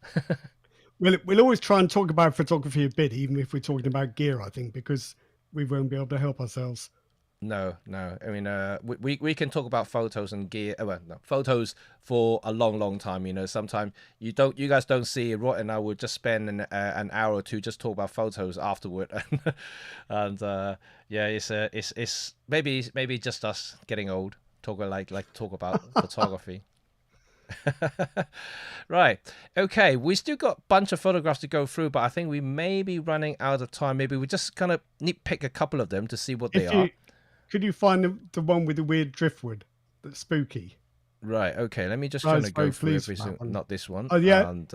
We'll always try and talk about photography a bit, even if we're talking about gear, I think, because we won't be able to help ourselves. No. I mean, we can talk about photos and gear. Photos for a long time. Sometimes you guys don't see it. Rod and I would just spend an hour or two just talk about photos afterward, and it's maybe just us getting old. Talk about photography. Right. Okay. We still got a bunch of photographs to go through, but I think we may be running out of time. Maybe we just kind of nitpick a couple of them to see what they are. Could you find the one with the weird driftwood that's spooky? Right. Okay. Let me just try to go through everything. Not this one. Oh yeah. And,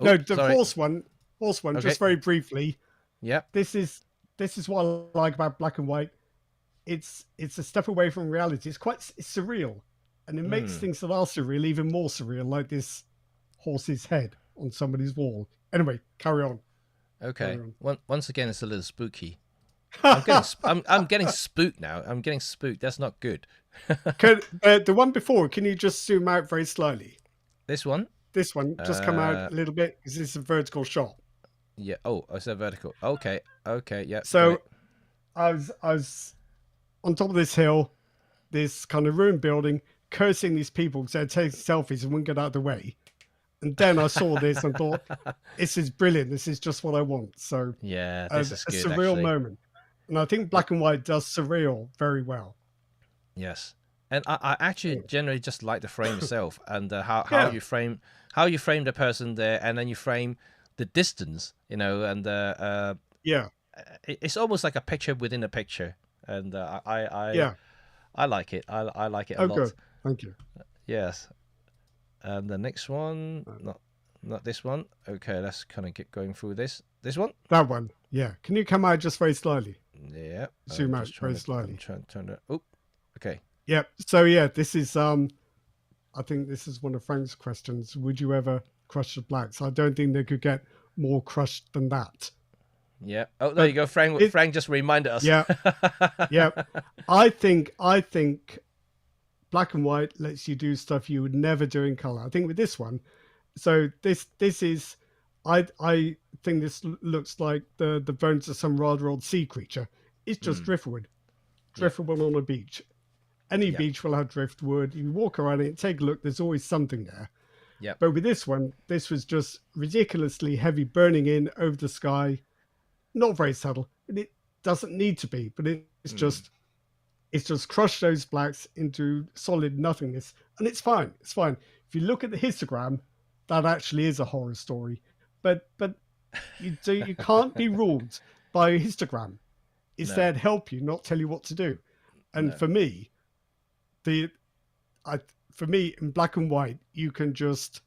no, the horse one. Okay. Just very briefly. Yeah. This is what I like about black and white. It's a step away from reality. It's surreal, and it makes things that are surreal even more surreal, like this horse's head on somebody's wall. Anyway, carry on. Okay. Once again, it's a little spooky. I'm getting spooked now. I'm getting spooked. That's not good. The one before, can you just zoom out very slightly? This one? This one just come out Uh, a little bit because it's a vertical shot. yeah. Oh, it's a vertical. Okay. Okay. Yeah. Got So it. I was on top of this hill, this kind of ruined building, cursing these people because they're taking selfies and wouldn't get out of the way. And then I saw this and thought, this is brilliant. This is just what I want. So Yeah, a this is good surreal actually. moment. And I think Yeah. black and white does surreal very well. Yes. And I actually Mm. generally just like the frame itself and Yeah, how you frame the person there, and then you frame the distance, and yeah, it's almost like a picture within a picture, and yeah. I like it. I like it a Oh, lot. good. Thank you. Yes. And the next one, Um, not this one. Okay, let's kind of get going through this. This one. That one. Yeah. Can you come out just very slightly? Yeah. Zoom out very I'm slightly. trying to turn it. Oh. Okay. Yep. So yeah, this is I think this is one of Frank's questions. Would you ever crush the blacks? I don't think they could get more crushed than that. Yeah. Oh, there you But go. Frank. it Frank just reminded us. yeah, yeah. I think black and white lets you do stuff you would never do in color. I think with this one, so this is I think this looks like the bones of some rather old sea creature. It's just Mm, driftwood, yeah. driftwood on a beach. Any Yeah. beach will have driftwood. You walk around it, take a look. There's always something there. Yeah. But with this one, this was just ridiculously heavy, burning in over the sky. Not very subtle, and it doesn't need to be. But Mm, it's just crushed those blacks into solid nothingness, and it's fine. It's fine. If you look at the histogram, that actually is a horror story. But you can't be ruled by a histogram. It's no. there to help you, not tell you what to do. And No. for me, the I for me in black and white, you can just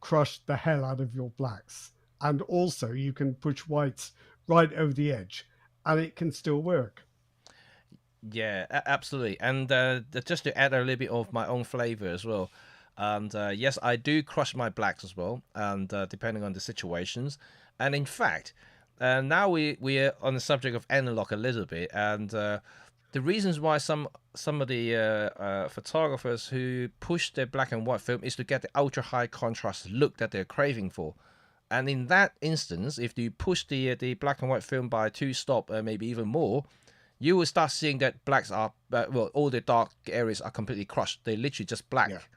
crush the hell out of your blacks, and also you can push whites right over the edge, and it can still work. Yeah, absolutely. And just to add a little bit of my own flavor as well. And yes, I do crush my blacks as well, and depending on the situations. And in fact, now we are on the subject of analog a little bit, and the reasons why some of the photographers who push their black and white film is to get the ultra high contrast look that they're craving for. And in that instance, if you push the black and white film by two stop, maybe even more, you will start seeing that blacks are well, all the dark areas are completely crushed. They're literally just Yeah, black,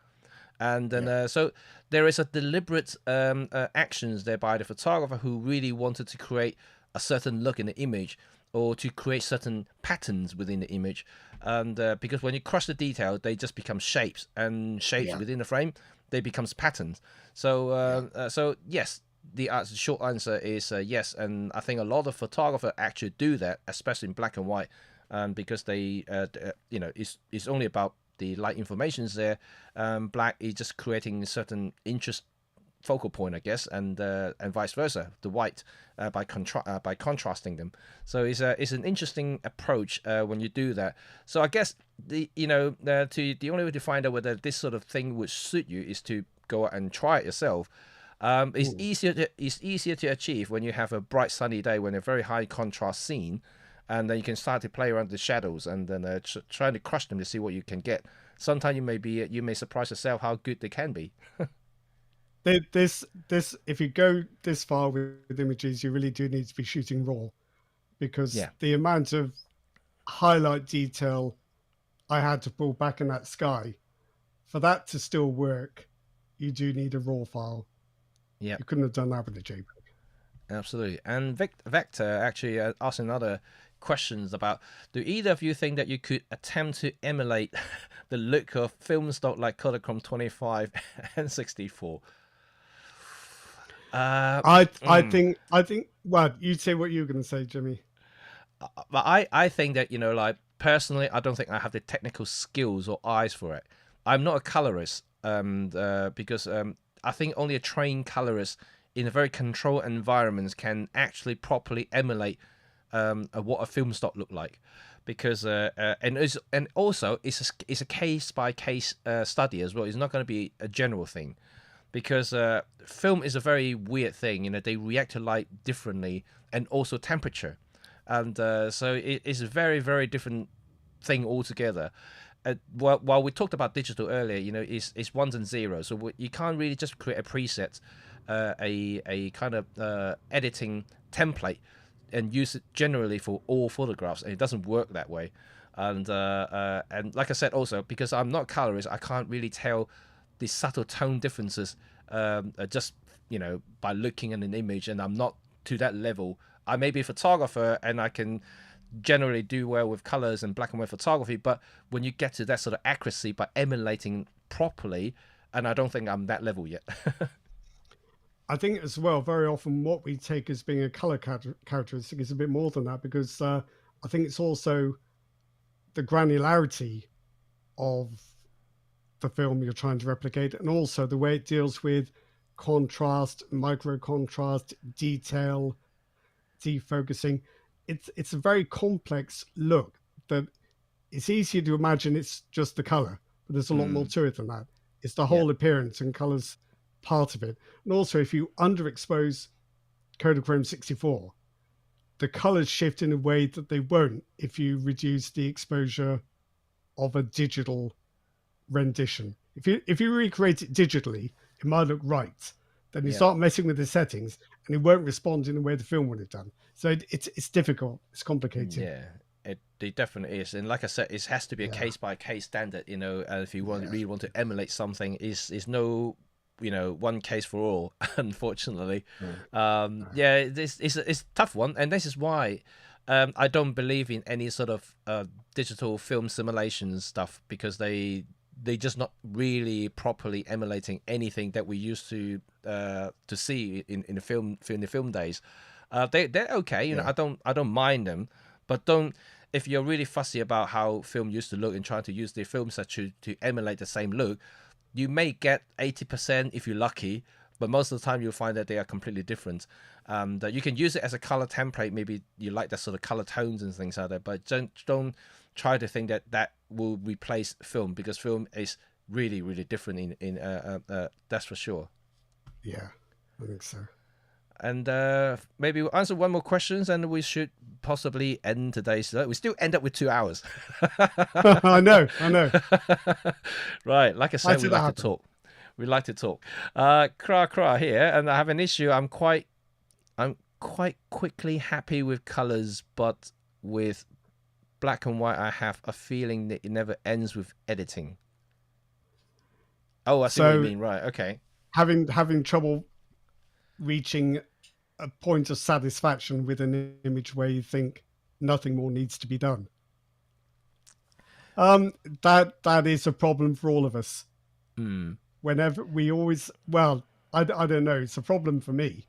and then yeah, so there is a deliberate actions there by the photographer who really wanted to create a certain look in the image or to create certain patterns within the image, and because when you crush the detail, they just become shapes, and shapes yeah, within the frame they becomes patterns. So yeah, so yes, the short answer is yes, and I think a lot of photographers actually do that, especially in black and white, because they, it's only about the light informations there. Black is just creating certain interest focal point, I guess, and vice versa, the white by contrasting them. So it's an interesting approach when you do that. So I guess the only way to find out whether this sort of thing would suit you is to go out and try it yourself. mm, It's easier to achieve when you have a bright sunny day when a very high contrast scene, and then you can start to play around with the shadows and then trying to crush them to see what you can get. Sometimes you may surprise yourself how good they can be. this if you go this far with images, you really do need to be shooting raw, because Yeah, the amount of highlight detail I had to pull back in that sky for that to still work, you do need a raw file. yeah, You couldn't have done that with a JPEG. absolutely. And Vector actually asked another questions about: do either of you think that you could attempt to emulate the look of film stock like Kodachrome 25 and 64? Uh, I think well, you say what you were going to say, Jimmy. but I think that like personally, I don't think I have the technical skills or eyes for it. I'm not a colorist, because I think only a trained colorist in a very controlled environments can actually properly emulate what a film stock look like, because and also it's a case by case study as well. It's not going to be a general thing, because film is a very weird thing. They react to light differently, and also temperature, and so it's a very very different thing altogether. while we talked about digital earlier, it's ones and zeros. So you can't really just create a preset, a kind of editing template, and use it generally for all photographs. And it doesn't work that way. And like I said, also because I'm not colorist, I can't really tell the subtle tone differences just by looking at an image, and I'm not to that level. I may be a photographer and I can generally do well with colors and black and white photography, but when you get to that sort of accuracy by emulating properly, and I don't think I'm that level yet. I think as well, very often what we take as being a color characteristic is a bit more than that, because I think it's also the granularity of the film you're trying to replicate, and also the way it deals with contrast, micro contrast, detail, defocusing. It's a very complex look that it's easier to imagine it's just the color, but there's a lot more to it than that. It's the whole appearance, and colors part of it. And also, if you underexpose Kodachrome 64, the colors shift in a way that they won't if you reduce the exposure of a digital rendition. If you recreate it digitally, it might look right. Then you start messing with the settings, and it won't respond in the way the film would have done. So it's difficult. It's complicated. Yeah, it definitely is. And like I said, it has to be a case by case standard. If you really want to emulate something, is no one case for all. Unfortunately, it's a tough one, and this is why. I don't believe in any sort of digital film simulation stuff, because they just not really properly emulating anything that we used to see in the film days. They're okay, I don't mind them, but if you're really fussy about how film used to look and trying to use the film set to emulate the same look, you may get 80% if you're lucky, but most of the time you'll find that they are completely different. That you can use it as a color template. Maybe you like that sort of color tones and things like that, but don't try to think that will replace film, because film is really, really different in that's for sure. Yeah, I think so. And maybe we'll answer one more questions, and we should possibly end today's. We still end up with 2 hours. I know. Right, like I said, we like to talk. We like to talk. Cra here, and I have an issue. I'm quite quickly happy with colors, but with black and white, I have a feeling that it never ends with editing. Oh, I see what you mean. Right. Okay. Having trouble reaching a point of satisfaction with an image where you think nothing more needs to be done. That is a problem for all of us. Whenever we always, I don't know, it's a problem for me.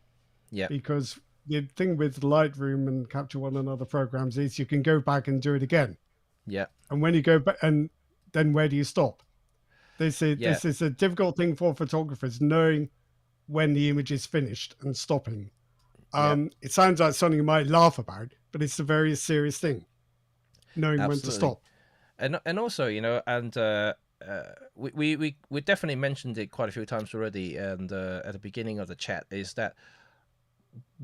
Yeah. Because the thing with Lightroom and Capture One and other programs is you can go back and do it again. Yeah. And when you go back, and then where do you stop? This is a difficult thing for photographers, knowing when the image is finished and stopping. It sounds like something you might laugh about, but it's a very serious thing, knowing when to stop. And also, and we definitely mentioned it quite a few times already, and at the beginning of the chat, is that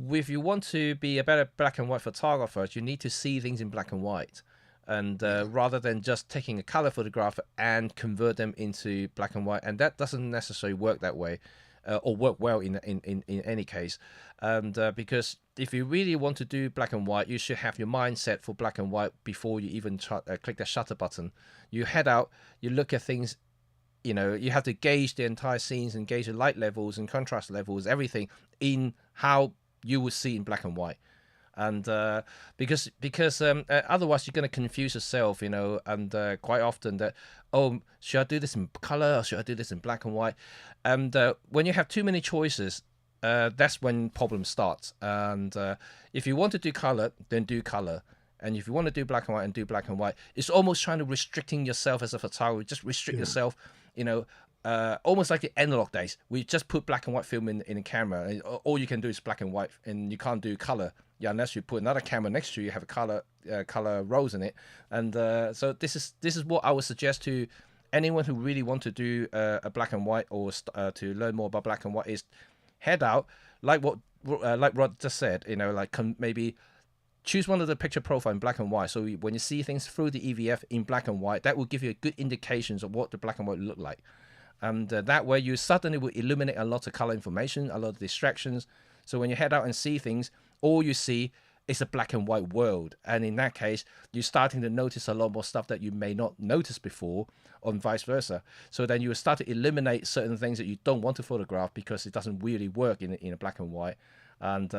if you want to be a better black and white photographer, you need to see things in black and white, and rather than just taking a color photograph and convert them into black and white, and that doesn't necessarily work that way. Or work well in any case, and because if you really want to do black and white, you should have your mindset for black and white before you even click the shutter button. You head out, you look at things, you have to gauge the entire scenes and gauge the light levels and contrast levels, everything in how you would see in black and white. And because otherwise you're going to confuse yourself, and quite often that, should I do this in color or should I do this in black and white? And when you have too many choices, that's when problems start. And if you want to do color, then do color. And if you want to do black and white, and do black and white. It's almost trying to restricting yourself as a photographer. Just restrict yourself, almost like the analog days. We just put black and white film in a camera, and all you can do is black and white, and you can't do color. Yeah, unless you put another camera next to you, have a color rows in it. And so this is what I would suggest to anyone who really want to do a black and white, or to learn more about black and white, is head out like Rod just said. Maybe choose one of the picture profile in black and white. So when you see things through the EVF in black and white, that will give you a good indications of what the black and white look like. And that way you suddenly will eliminate a lot of color information, a lot of distractions. So when you head out and see things, all you see is a black and white world. And in that case, you're starting to notice a lot more stuff that you may not notice before, or vice versa. So then you will start to eliminate certain things that you don't want to photograph because it doesn't really work in a black and white. And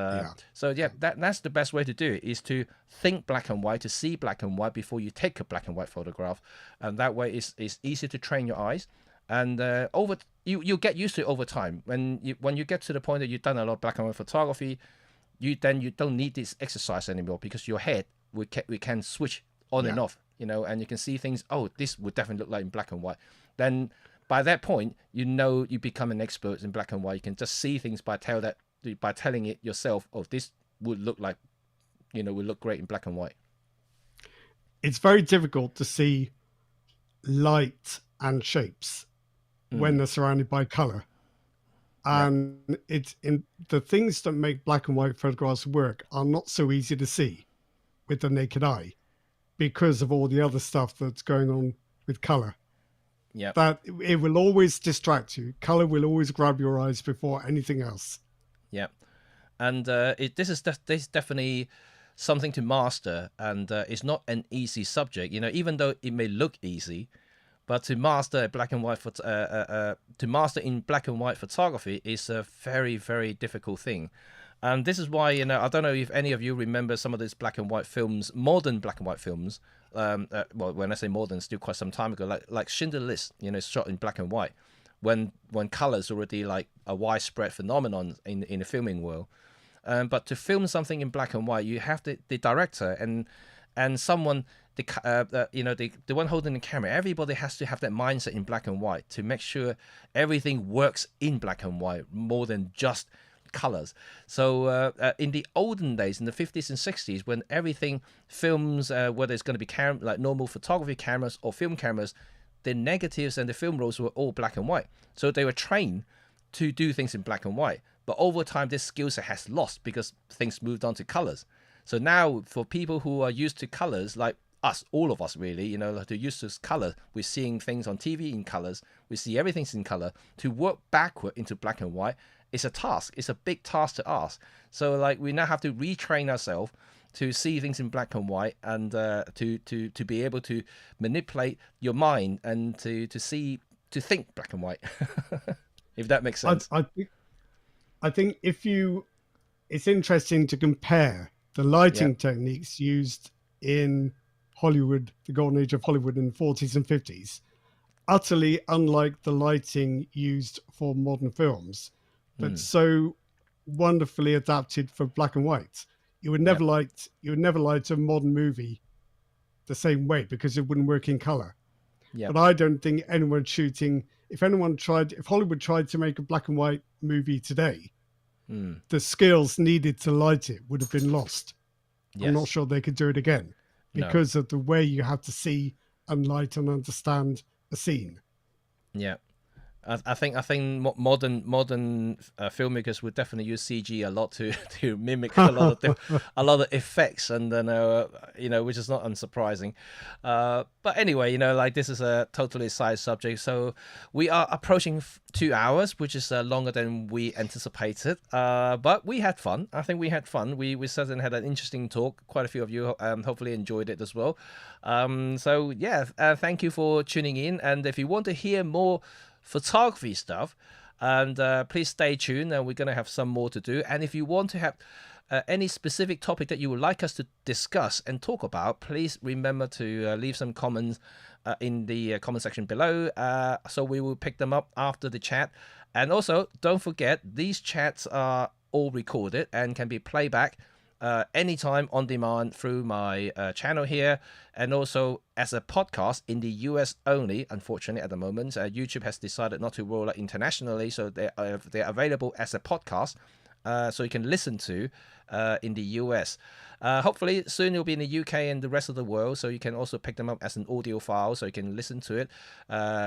so yeah, that's the best way to do it, is to think black and white, to see black and white before you take a black and white photograph. And that way it's easier to train your eyes. And you'll get used to it over time. When you get to the point that you've done a lot of black and white photography, you don't need this exercise anymore, because your head we can switch on and off, and you can see things. Oh, this would definitely look like in black and white. Then by that point, you become an expert in black and white. You can just see things by telling it yourself. Oh, this would look like, would look great in black and white. It's very difficult to see light and shapes when they're surrounded by color. And it's in the things that make black and white photographs work are not so easy to see with the naked eye, because of all the other stuff that's going on with color. Yeah, that it will always distract you. Color will always grab your eyes before anything else. Yeah, and this is definitely something to master, and it's not an easy subject. Even though it may look easy. But to master black and white in black and white photography is a very, very difficult thing. And this is why, I don't know if any of you remember some of these black and white films, modern black and white films. Well, when I say modern, still quite some time ago, like Schindler's List, shot in black and white, when color is already like a widespread phenomenon in the filming world. But to film something in black and white, you have the director and someone. The one holding the camera, everybody has to have that mindset in black and white to make sure everything works in black and white more than just colors. So in the olden days, in the 50s and 60s, when everything films, whether it's going to be like normal photography cameras or film cameras, the negatives and the film rolls were all black and white. So they were trained to do things in black and white. But over time, this skill set has lost because things moved on to colors. So now for people who are used to colors, like us, all of us really, to use this color, we're seeing things on TV in colors, we see everything's in color. To work backward into black and white is a task. It's a big task to ask. So like we now have to retrain ourselves to see things in black and white, and to be able to manipulate your mind and to think black and white. If that makes sense. I think it's interesting to compare the lighting techniques used in Hollywood, the golden age of Hollywood in the 40s and 50s, utterly unlike the lighting used for modern films, but so wonderfully adapted for black and white. You would never light a modern movie the same way because it wouldn't work in color. But I don't think anyone shooting, if Hollywood tried to make a black and white movie today, the skills needed to light it would have been lost. I'm not sure they could do it again, because of the way you have to see and light and understand a scene. Yeah, I think modern filmmakers would definitely use CG a lot to mimic a lot of effects, and then which is not unsurprising. But anyway, like this is a totally side subject, so we are approaching 2 hours, which is longer than we anticipated. But we had fun. I think we had fun. We certainly had an interesting talk. Quite a few of you hopefully enjoyed it as well. So yeah, thank you for tuning in. And if you want to hear more photography stuff, and please stay tuned, and we're going to have some more to do. And if you want to have any specific topic that you would like us to discuss and talk about, please remember to leave some comments in the comment section below, so we will pick them up after the chat. And also don't forget, these chats are all recorded and can be playback anytime on demand through my channel here, and also as a podcast in the US only. Unfortunately, at the moment, YouTube has decided not to roll out internationally, so they're available as a podcast, so you can listen to in the US. Hopefully soon it'll be in the UK and the rest of the world, so you can also pick them up as an audio file, so you can listen to it,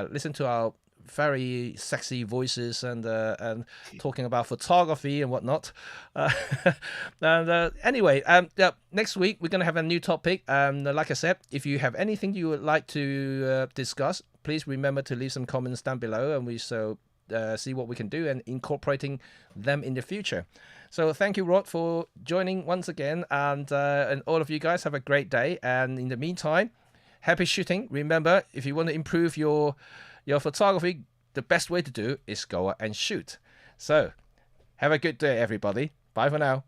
listen to our very sexy voices and talking about photography and whatnot. Anyway, yeah, next week we're gonna have a new topic. Like I said, if you have anything you would like to discuss, please remember to leave some comments down below, and we see what we can do and incorporating them in the future. So thank you, Rod, for joining once again, and all of you guys have a great day. And in the meantime, happy shooting. Remember, if you want to improve your photography, the best way to do is go out and shoot. So have a good day, everybody. Bye for now.